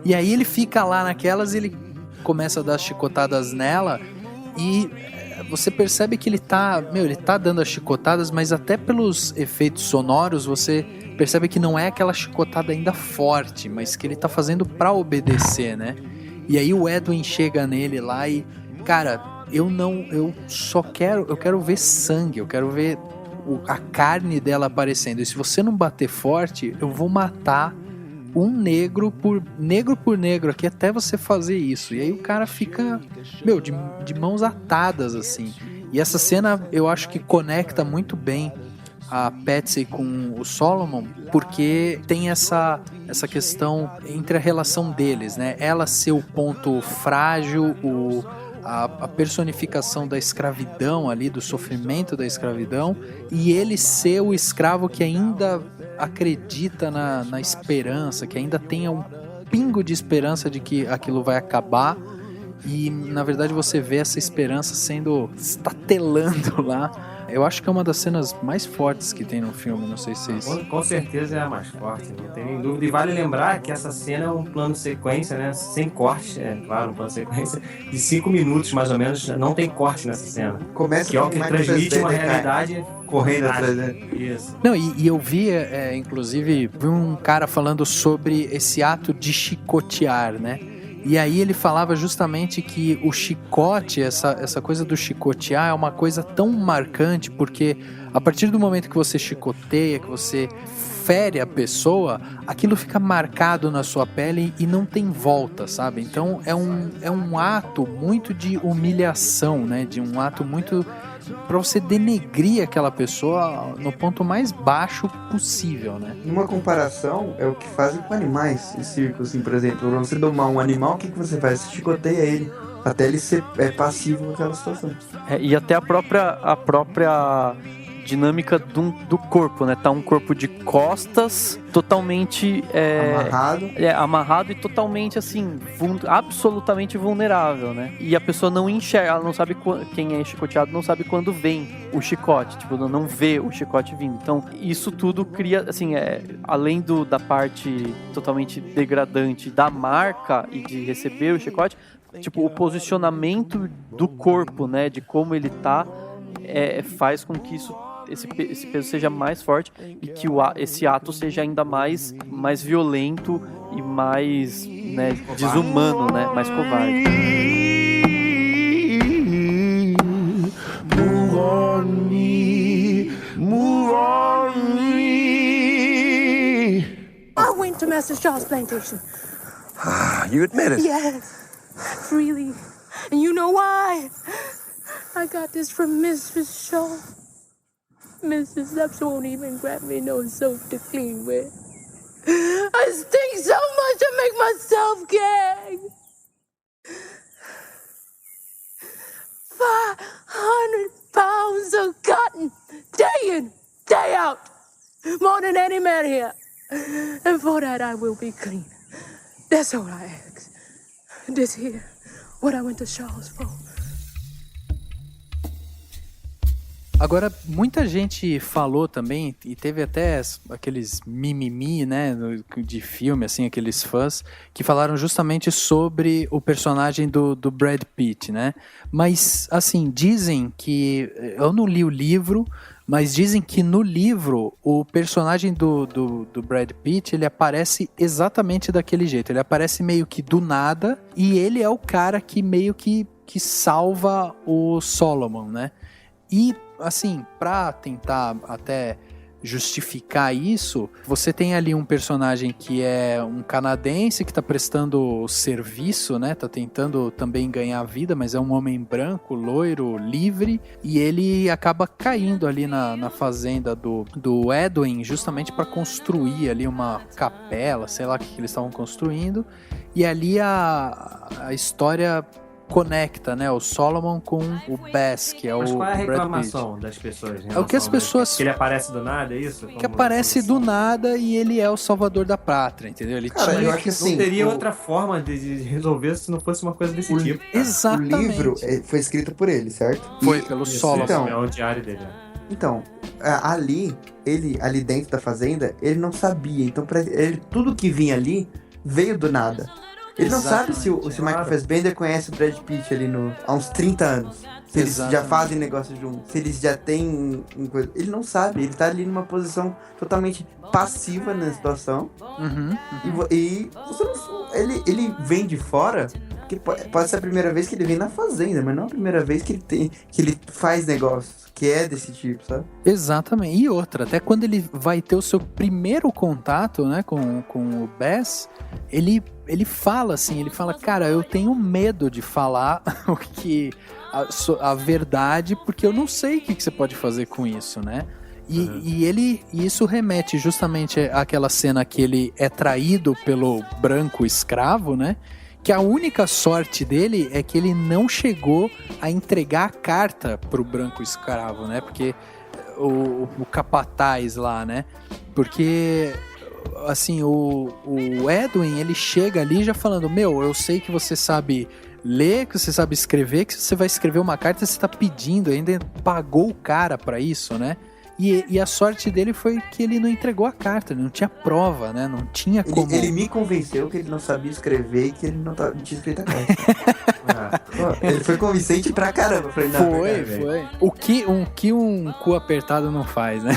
E aí ele fica lá naquelas e ele começa a dar chicotadas nela e você percebe que ele tá dando as chicotadas, mas até pelos efeitos sonoros você percebe que não é aquela chicotada ainda forte, mas que ele tá fazendo pra obedecer, né? E aí o Edwin chega nele lá e, cara, eu quero ver sangue, eu quero ver a carne dela aparecendo, e se você não bater forte, eu vou matar um negro por negro aqui até você fazer isso. E aí o cara fica, de mãos atadas, assim. E essa cena eu acho que conecta muito bem a Patsy com o Solomon, porque tem essa questão entre a relação deles, né? Ela ser o ponto frágil, a personificação da escravidão ali, do sofrimento da escravidão, e ele ser o escravo que ainda acredita na esperança, que ainda tenha um pingo de esperança de que aquilo vai acabar, e na verdade você vê essa esperança sendo estatelando lá. Eu acho que é uma das cenas mais fortes que tem no filme, não sei se vocês... Com certeza é a mais forte, não tem nem dúvida. E vale lembrar que essa cena é um plano sequência, né? Sem corte, claro, um plano sequência de 5 minutos, mais ou menos. Não tem corte nessa cena. Começa que é o que transmite uma realidade... correndo atrás dele. Isso. Não, e eu vi, inclusive, um cara falando sobre esse ato de chicotear, né? E aí ele falava justamente que o chicote, essa coisa do chicotear é uma coisa tão marcante, porque a partir do momento que você chicoteia, que você fere a pessoa, aquilo fica marcado na sua pele e não tem volta, sabe? Então é um ato muito de humilhação, né? De um ato muito para você denegrir aquela pessoa no ponto mais baixo possível, né? Uma comparação é o que fazem com animais em circo, assim, por exemplo, pra você domar um animal, o que você faz? Você chicoteia ele até ele ser passivo naquela situação. E até a própria dinâmica do corpo, né? Tá um corpo de costas, totalmente amarrado e totalmente assim, absolutamente vulnerável, né? E a pessoa não enxerga, ela não sabe quem é chicoteado, não sabe quando vem o chicote, tipo, não vê o chicote vindo. Então, isso tudo cria, assim, além da parte totalmente degradante da marca e de receber o chicote, tipo, o posicionamento do corpo, né? De como ele tá, faz com que esse peso seja mais forte e que esse ato seja ainda mais violento e mais, né, desumano, né, mais covarde. Move on me, move on me. I went to Master Shaw's plantation. You admit it? Yes, freely. And you know why? I got this from Mrs. Shaw. Mrs. Epps won't even grab me no soap to clean with. I stink so much to make myself gag. 500 pounds of cotton, day in, day out. More than any man here. And for that I will be clean. That's all I ask. This here, what I went to Shaw's for. Agora, muita gente falou também, e teve até aqueles mimimi, né, de filme, assim, aqueles fãs, que falaram justamente sobre o personagem do Brad Pitt, né? Mas, assim, dizem que... Eu não li o livro, mas dizem que no livro o personagem do Brad Pitt, ele aparece exatamente daquele jeito. Ele aparece meio que do nada, e ele é o cara que meio que salva o Solomon, né? E, assim, pra tentar até justificar isso, você tem ali um personagem que é um canadense que tá prestando serviço, né? Tá tentando também ganhar vida, mas é um homem branco, loiro, livre, e ele acaba caindo ali na fazenda do Edwin, justamente para construir ali uma capela, sei lá o que eles estavam construindo, e ali a história conecta, né, o Solomon com o Bass, que é Mas o qual é a Brad reclamação Pitt. das pessoas? É o que as pessoas... Que ele aparece do nada, é isso? Que aparece do nada e ele é o salvador da pátria, entendeu? Ele eu acho que assim, não teria outra forma de resolver se não fosse uma coisa desse tipo. Cara. Exatamente. O livro foi escrito por ele, certo? Foi pelo Solomon. Então, é o diário dele. Então, ali dentro da fazenda, ele não sabia. Então, pra ele, tudo que vinha ali veio do nada. Ele não sabe se o Michael Fassbender conhece o Brad Pitt ali há uns 30 anos. Se eles já fazem negócio juntos. Se eles já têm... Ele não sabe. Ele tá ali numa posição totalmente passiva na situação. E você não, ele vem de fora... Que pode ser a primeira vez que ele vem na fazenda, mas não a primeira vez que ele faz negócios, que é desse tipo, sabe? Exatamente. E outra, até quando ele vai ter o seu primeiro contato, né, com o Bass, ele fala assim, cara, eu tenho medo de falar a verdade, porque eu não sei o que você pode fazer com isso, né? E isso remete justamente àquela cena que ele é traído pelo branco escravo, né? Que a única sorte dele é que ele não chegou a entregar a carta pro branco escravo, né? Porque o capataz lá, né? Porque, assim, o Edwin, ele chega ali já falando, eu sei que você sabe ler, que você sabe escrever, que você vai escrever uma carta, você tá pedindo, ainda pagou o cara pra isso, né? E a sorte dele foi que ele não entregou a carta, ele não tinha prova, né? Não tinha como... Ele me convenceu que ele não sabia escrever e que ele não tinha escrito a carta. Ele foi convincente pra caramba. Eu falei, foi. O que um cu apertado não faz, né?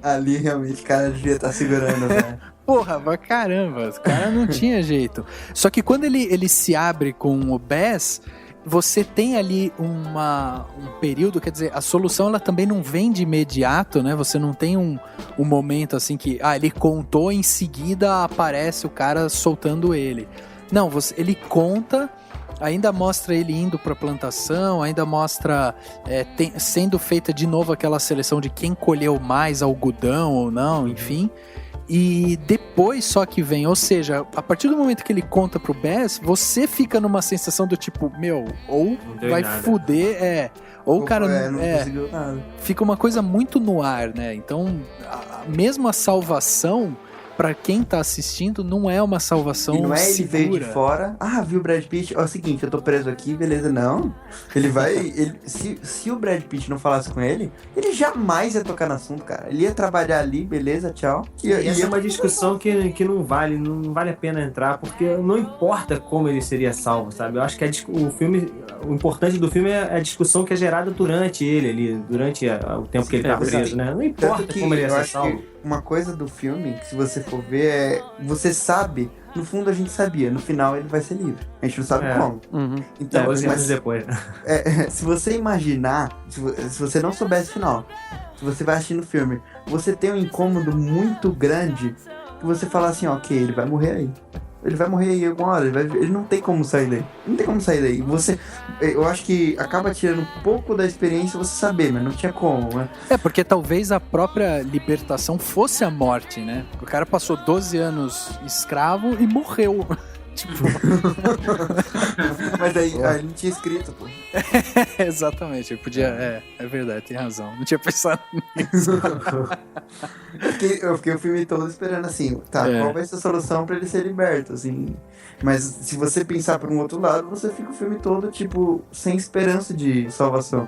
Ali realmente o cara devia estar segurando, né? Porra, mas caramba, o cara não tinha jeito. Só que quando ele se abre com o Bass... Você tem ali um período, quer dizer, a solução ela também não vem de imediato, né? Você não tem um momento assim que, ele contou, em seguida aparece o cara soltando ele. Não, ele conta, ainda mostra ele indo pra plantação, ainda mostra sendo feita de novo aquela seleção de quem colheu mais algodão ou não, enfim. E depois só que vem, ou seja, a partir do momento que ele conta pro Bess, você fica numa sensação do tipo, meu, ou vai fuder, ou o cara não conseguiu nada. Fica uma coisa muito no ar, né? Então, mesmo a salvação, pra quem tá assistindo, não é uma salvação e não é ele segura. Veio de fora, viu o Brad Pitt, é o seguinte, eu tô preso aqui, beleza, não. Ele vai, se o Brad Pitt não falasse com ele jamais ia tocar no assunto, cara. Ele ia trabalhar ali, beleza, tchau. E essa é uma discussão que não vale a pena entrar, porque não importa como ele seria salvo, sabe? Eu acho que o importante do filme é a discussão que é gerada durante ele ali, durante o tempo que ele tá preso, né? Não importa como ele ia ser salvo. Uma coisa do filme, que se você for ver, você sabe, no fundo a gente sabia, no final ele vai ser livre. A gente não sabe como. Uhum. Então, 12 anos depois. Se você imaginar, se você não soubesse o final, se você vai assistindo o filme, você tem um incômodo muito grande que você fala assim, ok, ele vai morrer aí. Ele vai morrer aí alguma hora, ele não tem como sair daí. Não tem como sair daí. Eu acho que acaba tirando um pouco da experiência você saber, mas não tinha como, né? Porque talvez a própria libertação fosse a morte, né? O cara passou 12 anos escravo e morreu. Tipo... Mas aí ele não tinha escrito, pô. Exatamente, ele podia... É verdade, tem razão. Não tinha pensado nisso. Eu fiquei o filme todo esperando assim, qual vai ser a solução pra ele ser liberto, assim. Mas se você pensar por um outro lado, você fica o filme todo, tipo, sem esperança de salvação.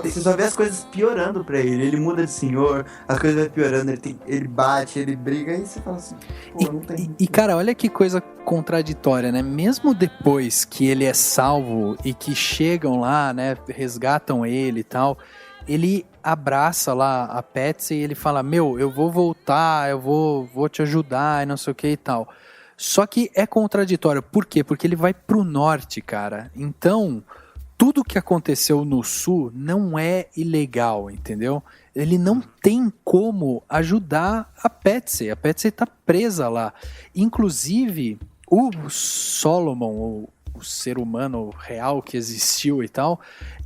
Você só vê as coisas piorando pra ele. Ele muda de senhor, as coisas vão piorando, ele bate, ele briga, e você fala assim, pô, não tem... E cara, olha que coisa contraditória, né? Mesmo depois que ele é salvo e que chegam lá, né, resgatam ele e tal, ele abraça lá a Patsy e ele fala, meu, eu vou voltar, eu vou te ajudar e não sei o que e tal. Só que é contraditório. Por quê? Porque ele vai pro norte, cara. Então, tudo que aconteceu no sul não é ilegal, entendeu? Ele não tem como ajudar a Patsy. A Patsy tá presa lá. Inclusive, o Solomon, o ser humano real que existiu e tal,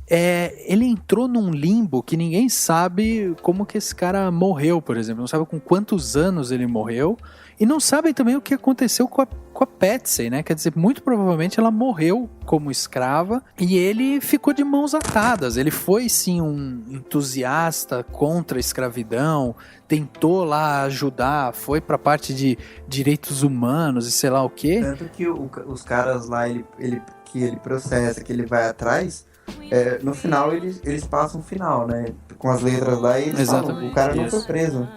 ele entrou num limbo que ninguém sabe como que esse cara morreu, por exemplo. Não sabe com quantos anos ele morreu. E não sabem também o que aconteceu com a Patsy, né? Quer dizer, muito provavelmente ela morreu como escrava e ele ficou de mãos atadas. Ele foi, sim, um entusiasta contra a escravidão, tentou lá ajudar, foi pra parte de direitos humanos e sei lá o quê. Tanto que os caras lá, que ele processa, que ele vai atrás, no final eles passam o final, né? Com as letras lá e eles falam, o cara não foi preso.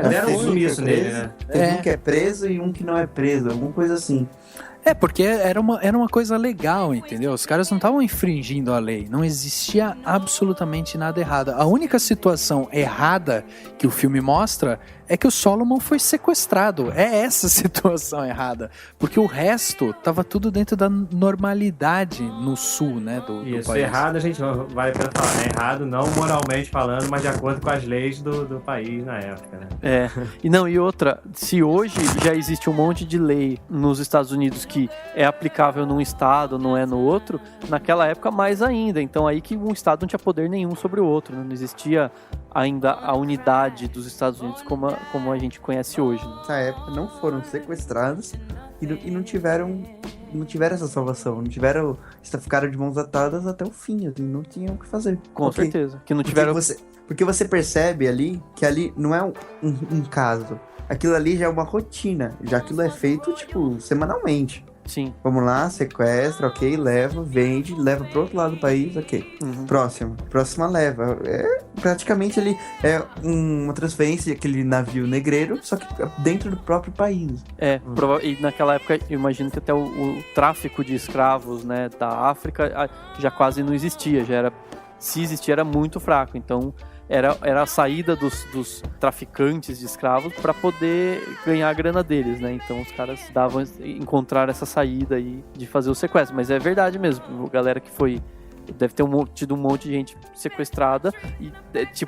Deram um sumiço nele, né? Tem um que é preso e um que não é preso, alguma coisa assim. Porque era uma coisa legal, entendeu? Os caras não estavam infringindo a lei. Não existia absolutamente nada errado. A única situação errada que o filme mostra é que o Solomon foi sequestrado. É essa situação errada. Porque o resto tava tudo dentro da normalidade no sul, né, do Isso, país. Errado, a gente vai pra falar, né? Errado não moralmente falando, mas de acordo com as leis do país na época, né? E outra, se hoje já existe um monte de lei nos Estados Unidos que é aplicável num estado, não é no outro, naquela época mais ainda. Então aí que um estado não tinha poder nenhum sobre o outro, né? Não existia ainda a unidade dos Estados Unidos como a gente conhece hoje. Né? Nessa época não foram sequestrados e não tiveram essa salvação, ficaram de mãos atadas até o fim, não tinham o que fazer. Com certeza. Que não tiveram... Porque você percebe ali que ali não é um caso. Aquilo ali já é uma rotina, já aquilo é feito, tipo, semanalmente. Sim. Vamos lá, sequestra, ok, leva, vende, leva pro outro lado do país, ok. Uhum. Próxima leva. Praticamente ali uma transferência daquele navio negreiro, só que dentro do próprio país. E naquela época, eu imagino que até o tráfico de escravos, né, da África já quase não existia, se existia era muito fraco, então era a saída dos traficantes de escravos para poder ganhar a grana deles, né? Então os caras encontraram essa saída aí de fazer o sequestro. Mas é verdade mesmo, a galera que foi... Deve ter tido um monte de gente sequestrada e, se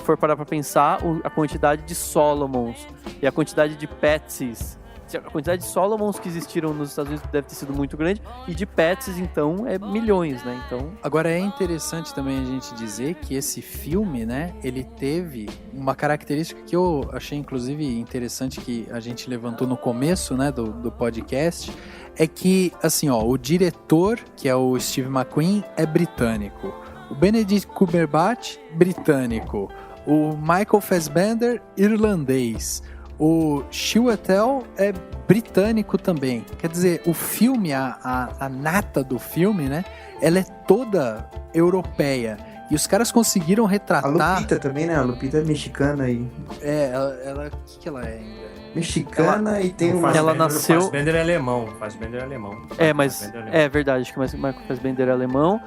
for parar pra pensar, a quantidade de Solomons e a quantidade de Patsys A quantidade de Solomons que existiram nos Estados Unidos deve ter sido muito grande, e de Pets, então, é milhões, né? Então... Agora, é interessante também a gente dizer que esse filme, né, ele teve uma característica que eu achei, inclusive, interessante, que a gente levantou no começo, né, do podcast, é que, assim, ó, o diretor, que é o Steve McQueen, é britânico. O Benedict Cumberbatch, britânico. O Michael Fassbender, irlandês. O Chiwetel é britânico também. Quer dizer, o filme, a nata do filme, né? Ela é toda europeia. E os caras conseguiram retratar... A Lupita também, né? A Lupita é mexicana e... ela... O que ela é ainda? Mexicana e tem uma... Ela nasceu... O Fassbender é alemão. Mas... É verdade, acho que o Michael Fassbender é alemão.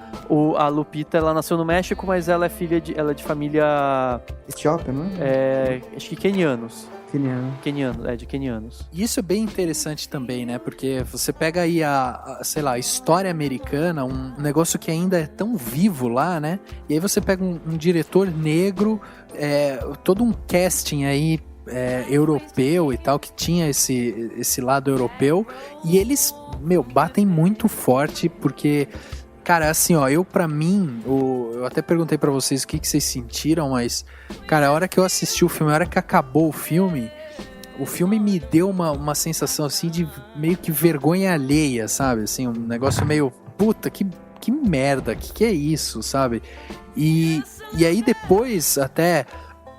A Lupita, ela nasceu no México, mas ela é filha de... Ela é de família... Etiópia, não é? Acho que quenianos. De quenianos. E isso é bem interessante também, né? Porque você pega aí a história americana, um negócio que ainda é tão vivo lá, né? E aí você pega um diretor negro, todo um casting aí europeu e tal, que tinha esse lado europeu, e eles, batem muito forte, porque... Cara, assim, ó, eu até perguntei pra vocês o que vocês sentiram, mas, cara, a hora que eu assisti o filme, a hora que acabou o filme me deu uma sensação, assim, de meio que vergonha alheia, sabe? Assim, um negócio meio, puta, que merda, que é isso, sabe? E aí depois, até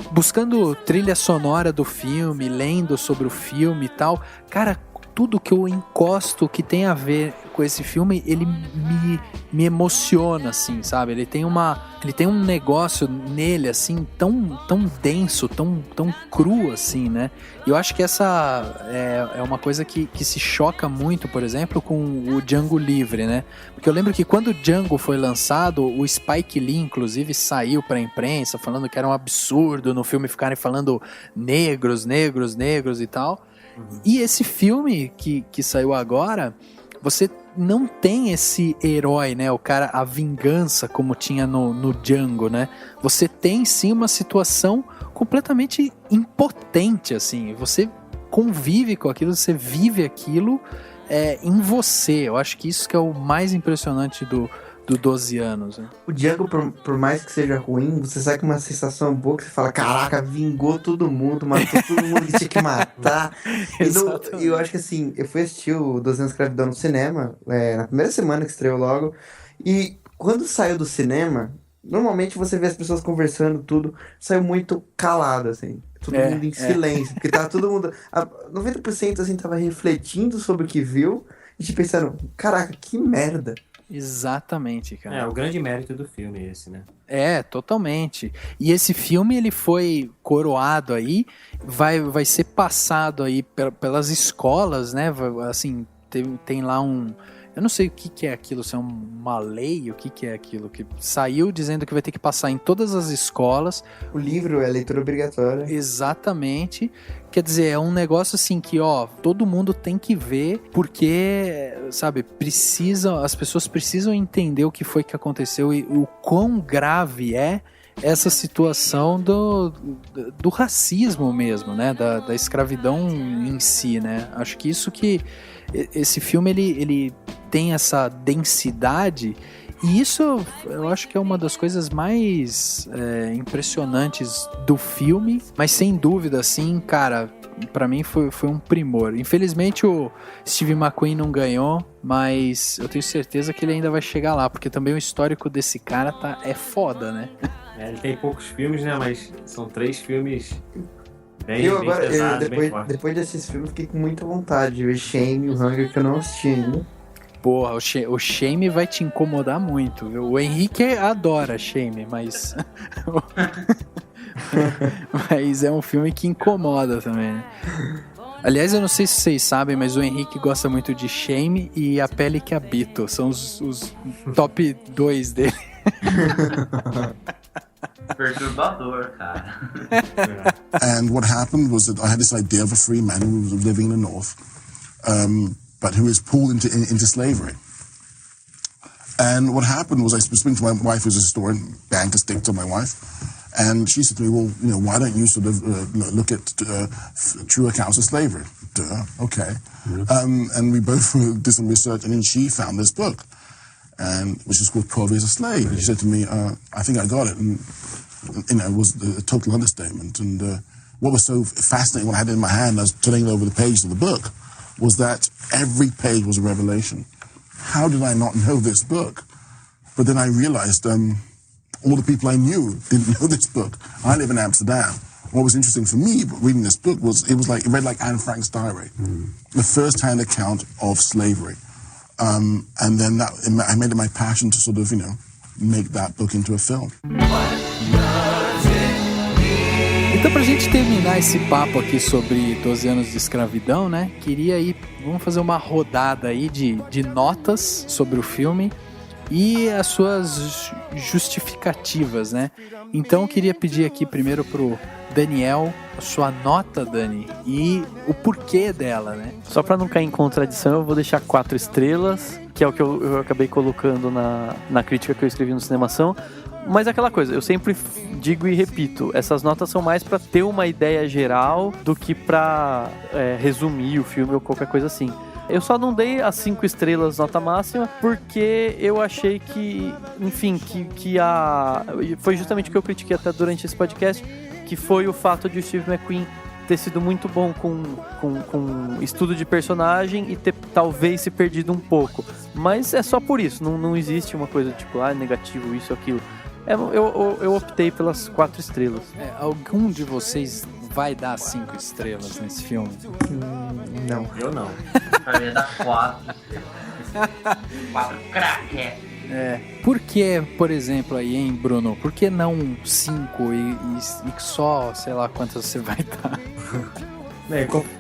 buscando trilha sonora do filme, lendo sobre o filme e tal, cara, tudo que eu encosto que tem a ver com esse filme, ele me emociona, assim, sabe? Ele tem um negócio nele, assim, tão denso, tão cru, assim, né? E eu acho que essa é uma coisa que se choca muito, por exemplo, com o Django Livre, né? Porque eu lembro que quando o Django foi lançado, o Spike Lee, inclusive, saiu pra imprensa falando que era um absurdo no filme ficarem falando negros e tal. E esse filme que saiu agora, você não tem esse herói, né? O cara, a vingança, como tinha no Django, né? Você tem sim uma situação completamente impotente, assim. Você convive com aquilo, você vive aquilo em você. Eu acho que isso que é o mais impressionante do 12 anos, né? O Django, por mais que seja ruim, você sai com uma sensação boa que você fala, caraca, vingou todo mundo, matou todo mundo que tinha que matar. E eu acho que assim, eu fui assistir o 12 anos de escravidão no cinema, na primeira semana que estreou logo, e quando saiu do cinema, normalmente você vê as pessoas conversando, tudo, saiu muito calado, assim. Todo mundo em silêncio, porque tava todo mundo... 90% assim, tava refletindo sobre o que viu, e pensando, caraca, que merda. Exatamente, cara. O grande mérito do filme é esse, né? Totalmente. E esse filme, ele foi coroado aí, vai ser passado aí pelas escolas, né? Assim, tem lá eu não sei o que é aquilo, se é uma lei, o que é aquilo, que saiu dizendo que vai ter que passar em todas as escolas. O livro é leitura obrigatória. Exatamente. Quer dizer, é um negócio assim que, todo mundo tem que ver, porque, sabe, as pessoas precisam entender o que foi que aconteceu e o quão grave é essa situação do racismo mesmo, né, da escravidão em si, né. Acho que isso que esse filme, ele tem essa densidade, e isso eu acho que é uma das coisas mais impressionantes do filme, mas sem dúvida, assim, cara, pra mim foi um primor. Infelizmente o Steve McQueen não ganhou, mas eu tenho certeza que ele ainda vai chegar lá, porque também o histórico desse cara é foda, né? Ele tem poucos filmes, né, mas são 3 filmes bem pesados, depois desses filmes, fiquei com muita vontade de ver Shame e o Hunger, que eu não assisti ainda. Porra, o Shame vai te incomodar muito, viu? O Henrique adora Shame, mas... mas é um filme que incomoda também, né? Aliás, eu não sei se vocês sabem, mas o Henrique gosta muito de Shame e A Pele que Habito. São os top 2 dele. Perturbador, cara. And what happened was that I had this idea of a free man who was living in the north, but who was pulled into slavery. And what happened was I was speaking to my wife, who's a historian, banged a stick to my wife, And she said to me, well, why don't you sort of look at true accounts of slavery? Okay. And we both did some research, and then she found this book, which is called 12 Years a Slave. And she said to me, I think I got it. And, it was a total understatement. And what was so fascinating when I had it in my hand, I was turning over the pages of the book, was that every page was a revelation. How did I not know this book? But then I realized all the people I knew didn't know this book. I live in Amsterdam. What was interesting for me reading this book was it read like Anne Frank's diary, the first-hand account of slavery. And then I made it my passion to sort of, make that book into a film. Então, pra gente terminar esse papo aqui sobre 12 anos de escravidão, né? Vamos fazer uma rodada aí de notas sobre o filme e as suas justificativas, né? Então, eu queria pedir aqui primeiro pro Daniel a sua nota, Dani, e o porquê dela, né? Só pra não cair em contradição, eu vou deixar 4 estrelas, que é o que eu acabei colocando na crítica que eu escrevi no Cinemação. Mas é aquela coisa, eu sempre digo e repito, essas notas são mais pra ter uma ideia geral do que pra resumir o filme ou qualquer coisa assim. Eu só não dei as 5 estrelas nota máxima porque eu achei que, enfim, foi justamente o que eu critiquei até durante esse podcast, que foi o fato de o Steve McQueen ter sido muito bom com estudo de personagem e ter talvez se perdido um pouco. Mas é só por isso, não existe uma coisa tipo, negativo, isso, aquilo. Eu optei pelas 4 estrelas. Algum de vocês vai dar 5 estrelas nesse filme? Não. Eu não. Eu ia dar 4. 4 craque. Por que, por exemplo, aí, hein, Bruno? Por que não 5 e só, sei lá, quantas você vai dar?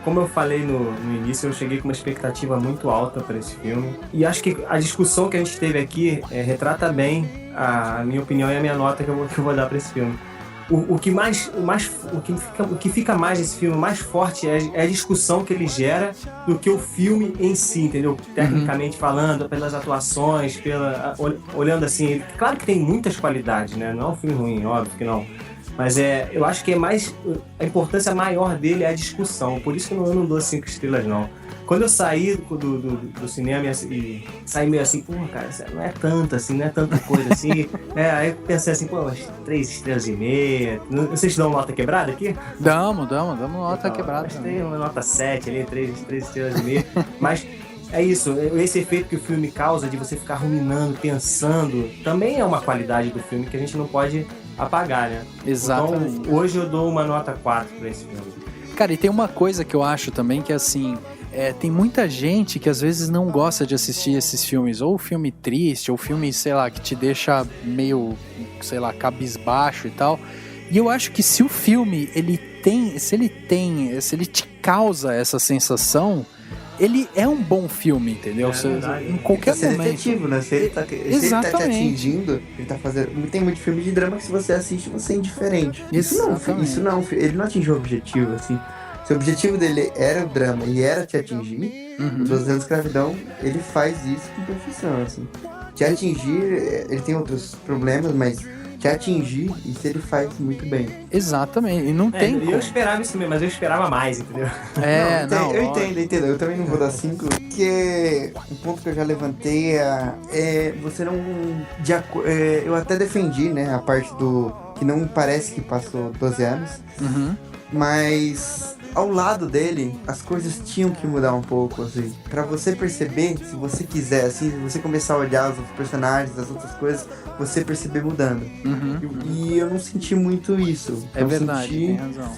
Como eu falei no início, eu cheguei com uma expectativa muito alta para esse filme. E acho que a discussão que a gente teve aqui retrata bem a minha opinião e a minha nota que eu vou dar para esse filme. O que fica mais nesse filme, mais forte, é a discussão que ele gera do que o filme em si, entendeu? Tecnicamente falando, pelas atuações, olhando assim. Claro que tem muitas qualidades, né? Não é um filme ruim, óbvio que não. Mas eu acho que a importância maior dele é a discussão. Por isso que eu não dou 5 estrelas, não. Quando eu saí do cinema e saí meio assim, cara, não é tanto assim, não é tanta coisa assim. Aí eu pensei assim, umas 3 estrelas e meia. Vocês dão nota quebrada aqui? Damos nota quebrada. Tem uma nota 7 ali, 3 estrelas e meia. Mas é isso, esse efeito que o filme causa de você ficar ruminando, pensando, também é uma qualidade do filme que a gente não pode apagar, né? Exatamente. Então, hoje eu dou uma nota 4 pra esse filme. Cara, e tem uma coisa que eu acho também que, assim, tem muita gente que às vezes não gosta de assistir esses filmes, ou filme triste, ou filme, sei lá, que te deixa meio, sei lá, cabisbaixo e tal. E eu acho que se o filme, se ele te causa essa sensação, ele é um bom filme, entendeu? Em qualquer momento. Detetivo, né? Se ele tá te atingindo, ele tá fazendo. Tem muito filme de drama que se você assiste, você é indiferente. Isso não, ele não atingiu o objetivo, assim. Se o objetivo dele era o drama e era te atingir, o 12 anos de escravidão, ele faz isso com perfeição, assim. Te atingir, ele tem outros problemas, mas te atingir, isso ele faz muito bem. Exatamente, e não tem como. Eu esperava isso mesmo, mas eu esperava mais, entendeu? Eu entendo. Eu também não vou dar 5, porque um ponto que eu já levantei é você não... eu até defendi, né, a parte do... que não parece que passou 12 anos, mas ao lado dele, as coisas tinham que mudar um pouco, assim. Pra você perceber, se você quiser, assim, se você começar a olhar os outros personagens, as outras coisas, você perceber mudando. E eu não senti muito isso. É verdade, tem razão.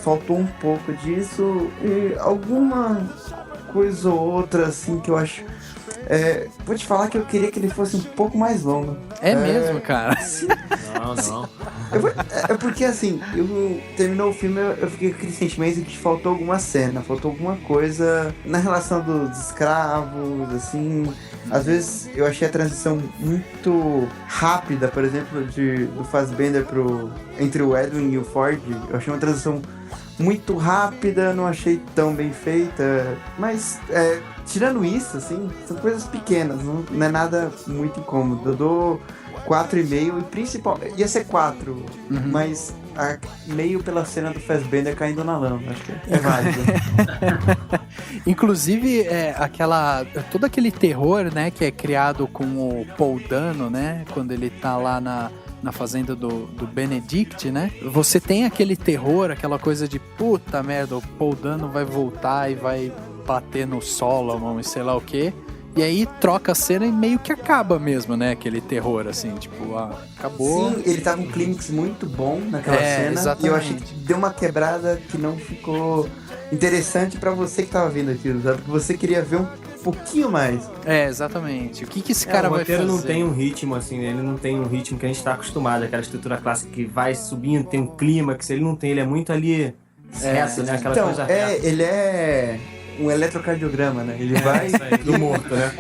Faltou um pouco disso e alguma coisa ou outra, assim, que eu acho... vou te falar que eu queria que ele fosse um pouco mais longo. Mesmo, cara? Não. Porque assim, terminou o filme, eu fiquei com aquele sentimento de que faltou alguma cena, faltou alguma coisa na relação dos escravos, assim. Às vezes eu achei a transição muito rápida, por exemplo, do Fassbender entre o Edwin e o Ford. Eu achei uma transição muito rápida, não achei tão bem feita, mas tirando isso, assim, são coisas pequenas, não é nada muito incômodo. Eu dou 4,5 e principalmente... Ia ser 4, mas meio pela cena do Fassbender caindo na lama. Acho que é válido. Inclusive, todo aquele terror, né, que é criado com o Paul Dano, né, quando ele tá lá na fazenda do Benedict, né? Você tem aquele terror, aquela coisa de puta merda, o Paul Dano vai voltar e vai bater no Solomon e sei lá o quê. E aí troca a cena e meio que acaba mesmo, né? Aquele terror, assim, tipo, acabou. Sim, ele tava um clímax muito bom naquela cena. Exatamente. E eu achei que deu uma quebrada que não ficou interessante pra você que tava vendo aquilo, sabe? Porque você queria ver um pouquinho mais. Exatamente. O que esse cara vai fazer? O roteiro não tem um ritmo, assim, ele não tem um ritmo que a gente tá acostumado, aquela estrutura clássica que vai subindo, tem um clímax, ele não tem, ele é muito ali reto, né? Aquela coisa reta. Ele é um eletrocardiograma, né? Ele vai do morto, né?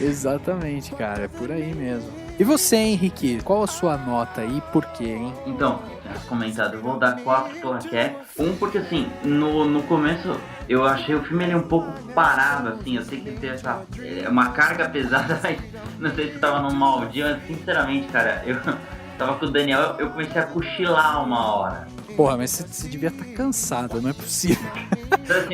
Exatamente, cara, é por aí mesmo. E você, Henrique, qual a sua nota aí e por quê, hein? Então, comentado, eu vou dar 4 plaquetes. Porque assim, no começo eu achei o filme ele um pouco parado, assim, eu sei que tem uma carga pesada, mas não sei se eu tava num mau dia, mas sinceramente, cara, eu tava com o Daniel, eu comecei a cochilar uma hora. Porra, mas você devia estar cansado, não é possível.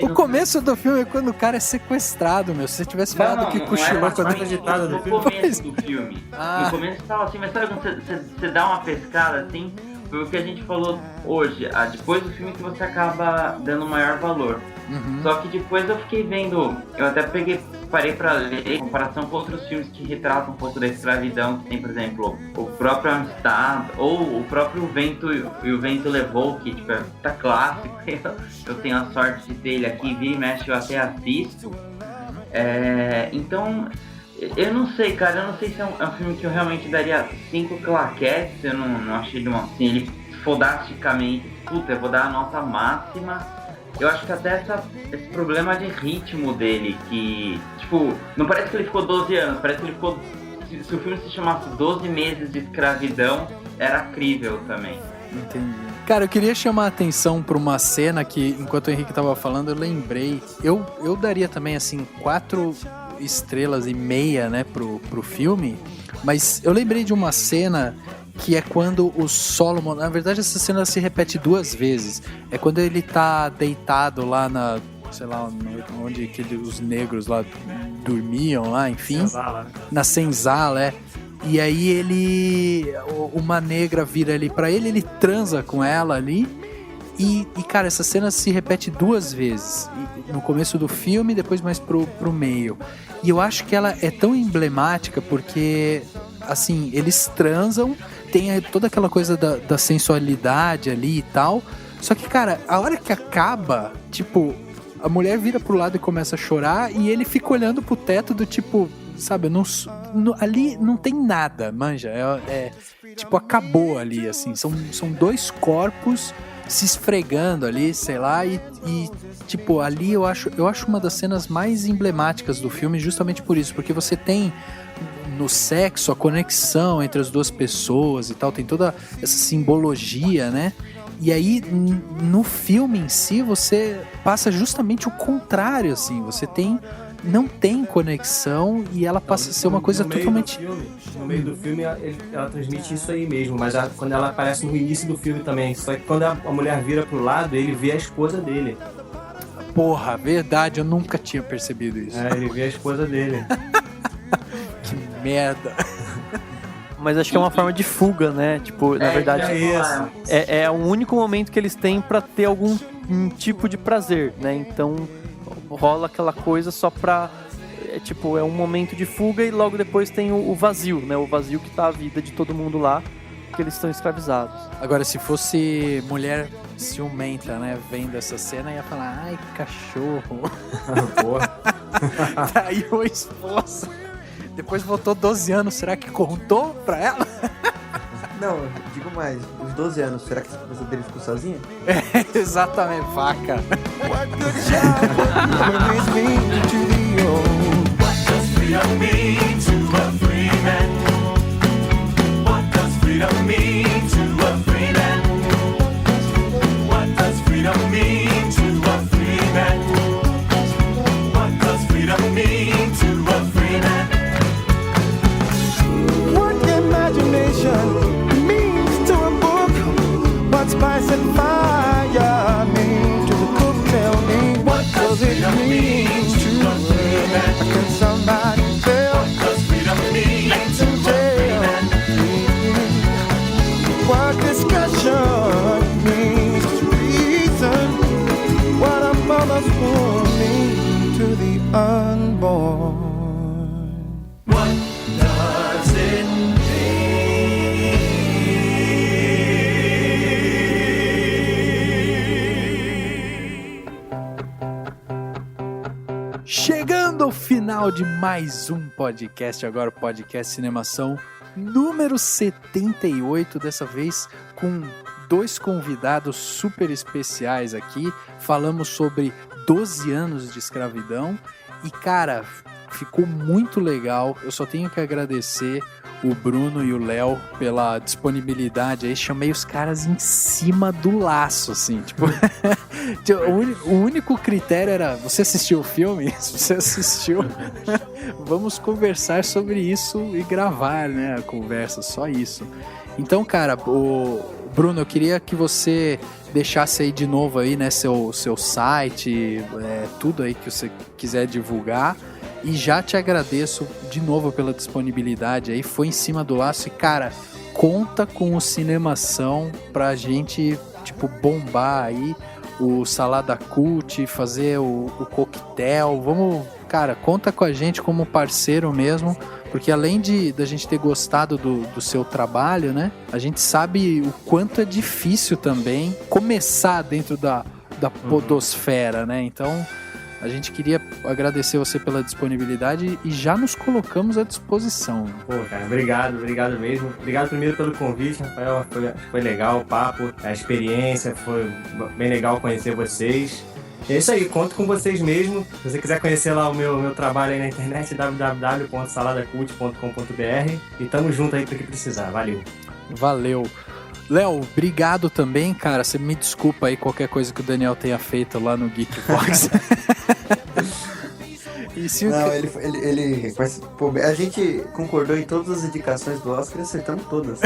O começo do filme é quando o cara é sequestrado, meu. Se você tivesse falado que cochilou quando ele agitado no começo do filme. No começo tava assim, mas sabe quando você dá uma pescada assim? Foi o que a gente falou hoje. Depois do filme que você acaba dando maior valor. Só que depois eu fiquei vendo, eu até parei pra ler em comparação com outros filmes que retratam um pouco da escravidão, que tem, por exemplo, o próprio Amistad, ou o próprio Vento e o Vento Levou, que tipo, tá clássico, eu tenho a sorte de ter ele aqui, vira e mexe, eu até assisto. Então, eu não sei, cara, eu não sei se é um filme que eu realmente daria 5 claquetes, eu não achei de assim, ele fodasticamente, eu vou dar a nota máxima. Eu acho que até esse problema de ritmo dele, que, tipo, não parece que ele ficou 12 anos, parece que ele ficou, se o filme se chamasse 12 meses de escravidão, era crível também. Entendi. Cara, eu queria chamar a atenção pra uma cena que, enquanto o Henrique tava falando, eu lembrei, eu daria também, assim, 4 estrelas e meia, né, pro filme, mas eu lembrei de uma cena que é quando o Solomon... Na verdade, essa cena se repete 2 vezes. É quando ele tá deitado lá na... Sei lá, onde os negros lá dormiam lá, enfim. Senzala. Na senzala, E aí uma negra vira ali pra ele transa com ela ali. E cara, essa cena se repete 2 vezes. No começo do filme e depois mais pro meio. E eu acho que ela é tão emblemática porque... Assim, eles transam, tem toda aquela coisa da sensualidade ali e tal. Só que, cara, a hora que acaba, tipo, a mulher vira pro lado e começa a chorar e ele fica olhando pro teto do tipo, sabe, ali não tem nada, manja. Tipo, acabou ali, assim. São 2 corpos se esfregando ali, sei lá, e tipo, ali eu acho uma das cenas mais emblemáticas do filme justamente por isso, porque você tem no sexo a conexão entre as 2 pessoas e tal, tem toda essa simbologia, né? E aí, no filme em si, você passa justamente o contrário, assim, você não tem conexão e ela passa a ser uma coisa totalmente... No meio do filme, ela transmite isso aí mesmo, mas quando ela aparece no início do filme também, só que quando a mulher vira pro lado, ele vê a esposa dele. Porra, verdade, eu nunca tinha percebido isso. Ele vê a esposa dele. Que merda. Mas acho que é uma forma de fuga, né? Tipo, na verdade, é o único momento que eles têm pra ter algum tipo de prazer, né? Então, rola aquela coisa só pra... é um momento de fuga e logo depois tem o vazio, né? O vazio que tá a vida de todo mundo lá, que eles estão escravizados. Agora, se fosse mulher ciumenta, né? Vendo essa cena, ia falar, ai, cachorro. Porra. Traiu a esposa. Depois voltou 12 anos, será que contou pra ela? Não, digo mais, os 12 anos, será que a esposa dele ficou sozinha? Exatamente, vaca. What good job brings me to the old. What does freedom mean to a free man? What does freedom mean to a free man? What does freedom mean to a free man? What does freedom mean to a free man? Chegando ao final de mais um podcast, agora o podcast Cinemação número 78, dessa vez com 2 convidados super especiais aqui. Falamos sobre 12 anos de escravidão e, cara, ficou muito legal. Eu só tenho que agradecer o Bruno e o Léo pela disponibilidade aí. Chamei os caras em cima do laço, assim, tipo... o único critério era: você assistiu o filme? Se você assistiu, vamos conversar sobre isso e gravar, né, a conversa, só isso. Então, cara, o Bruno, eu queria que você deixasse aí de novo aí, né, seu site, tudo aí que você quiser divulgar. E já te agradeço de novo pela disponibilidade aí, foi em cima do laço. E, cara, conta com o Cinemação pra gente, tipo, bombar aí o Salada Cult, fazer o coquetel. Vamos, cara, conta com a gente como parceiro mesmo, porque além da gente ter gostado do seu trabalho, né, a gente sabe o quanto é difícil também começar dentro da podosfera, né, então... A gente queria agradecer você pela disponibilidade e já nos colocamos à disposição. Pô, cara, obrigado mesmo. Obrigado primeiro pelo convite, Rafael. Foi legal o papo, a experiência, foi bem legal conhecer vocês. E é isso aí, conto com vocês mesmo. Se você quiser conhecer lá o meu trabalho aí na internet, www.saladacult.com.br, e tamo junto aí pro que precisar. Valeu. Léo, obrigado também, cara. Você me desculpa aí qualquer coisa que o Daniel tenha feito lá no Geekvox. Não, ele participou. A gente concordou em todas as indicações do Oscar e acertamos todas.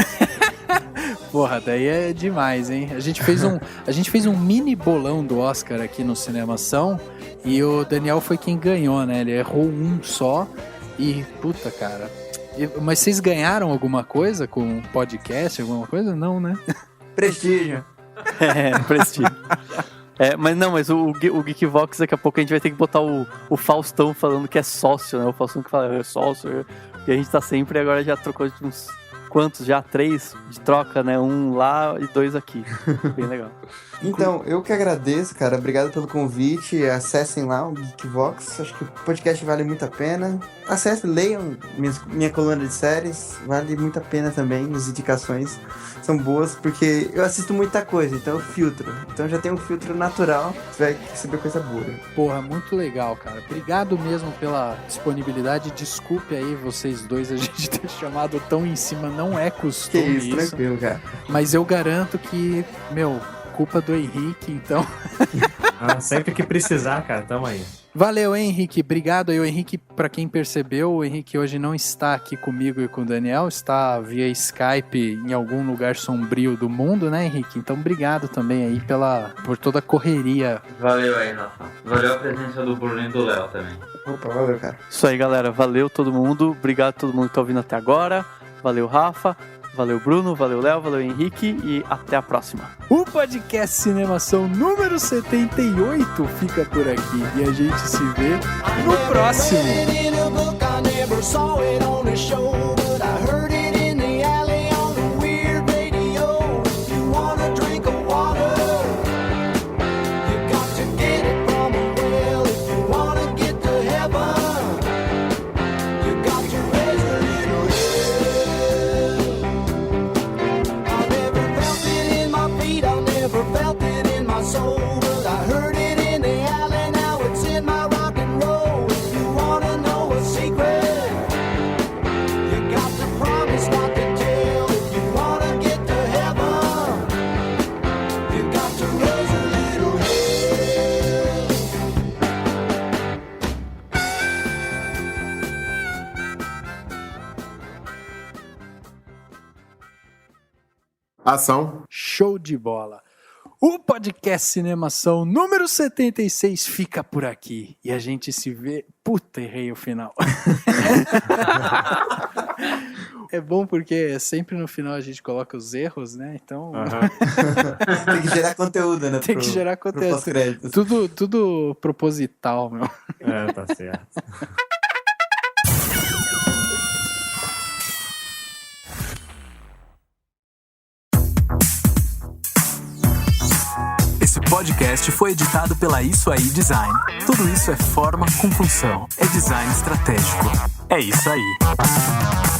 Porra, daí é demais, hein? A gente fez um mini bolão do Oscar aqui no Cinemação e o Daniel foi quem ganhou, né? Ele errou um só e, puta, cara... Mas vocês ganharam alguma coisa com o podcast, alguma coisa? Não, né? Prestígio. Prestígio. Mas o Geekvox, daqui a pouco a gente vai ter que botar o Faustão falando que é sócio, né? O Faustão que fala, é sócio. E a gente tá sempre, agora já trocou de uns quantos já? 3 de troca, né? 1 lá e 2 aqui. Bem legal. Então, eu que agradeço, cara. Obrigado pelo convite. Acessem lá o Geekvox. Acho que o podcast vale muito a pena. Acessem, leiam minha coluna de séries. Vale muito a pena também. As indicações são boas, porque eu assisto muita coisa, então eu filtro. Então já tem um filtro natural. Você vai receber coisa boa. Porra, muito legal, cara. Obrigado mesmo pela disponibilidade. Desculpe aí vocês dois a gente ter chamado tão em cima. Não é costume que isso. Tranquilo, cara. Mas eu garanto que, culpa do Henrique, então. Sempre que precisar, cara, tamo aí. Valeu, hein, Henrique. Obrigado aí. O Henrique, pra quem percebeu, o Henrique hoje não está aqui comigo e com o Daniel, está via Skype em algum lugar sombrio do mundo, né, Henrique? Então, obrigado também aí por toda a correria. Valeu aí, Rafa. Valeu a presença do Bruno e do Léo também. Opa, valeu, cara. Isso aí, galera. Valeu todo mundo. Obrigado a todo mundo que tá ouvindo até agora. Valeu, Rafa. Valeu, Bruno. Valeu, Léo. Valeu, Henrique. E até a próxima. O podcast Cinemação número 78 fica por aqui. E a gente se vê no próximo. Ação. Show de bola. O podcast Cinemação número 76 fica por aqui. E a gente se vê... Puta, errei o final. É bom porque sempre no final a gente coloca os erros, né? Então... Tem que gerar conteúdo, né? Tem que gerar conteúdo. Tudo proposital, meu. Tá certo. Esse podcast foi editado pela Isso Aí Design. Tudo isso é forma com função. É design estratégico. É isso aí.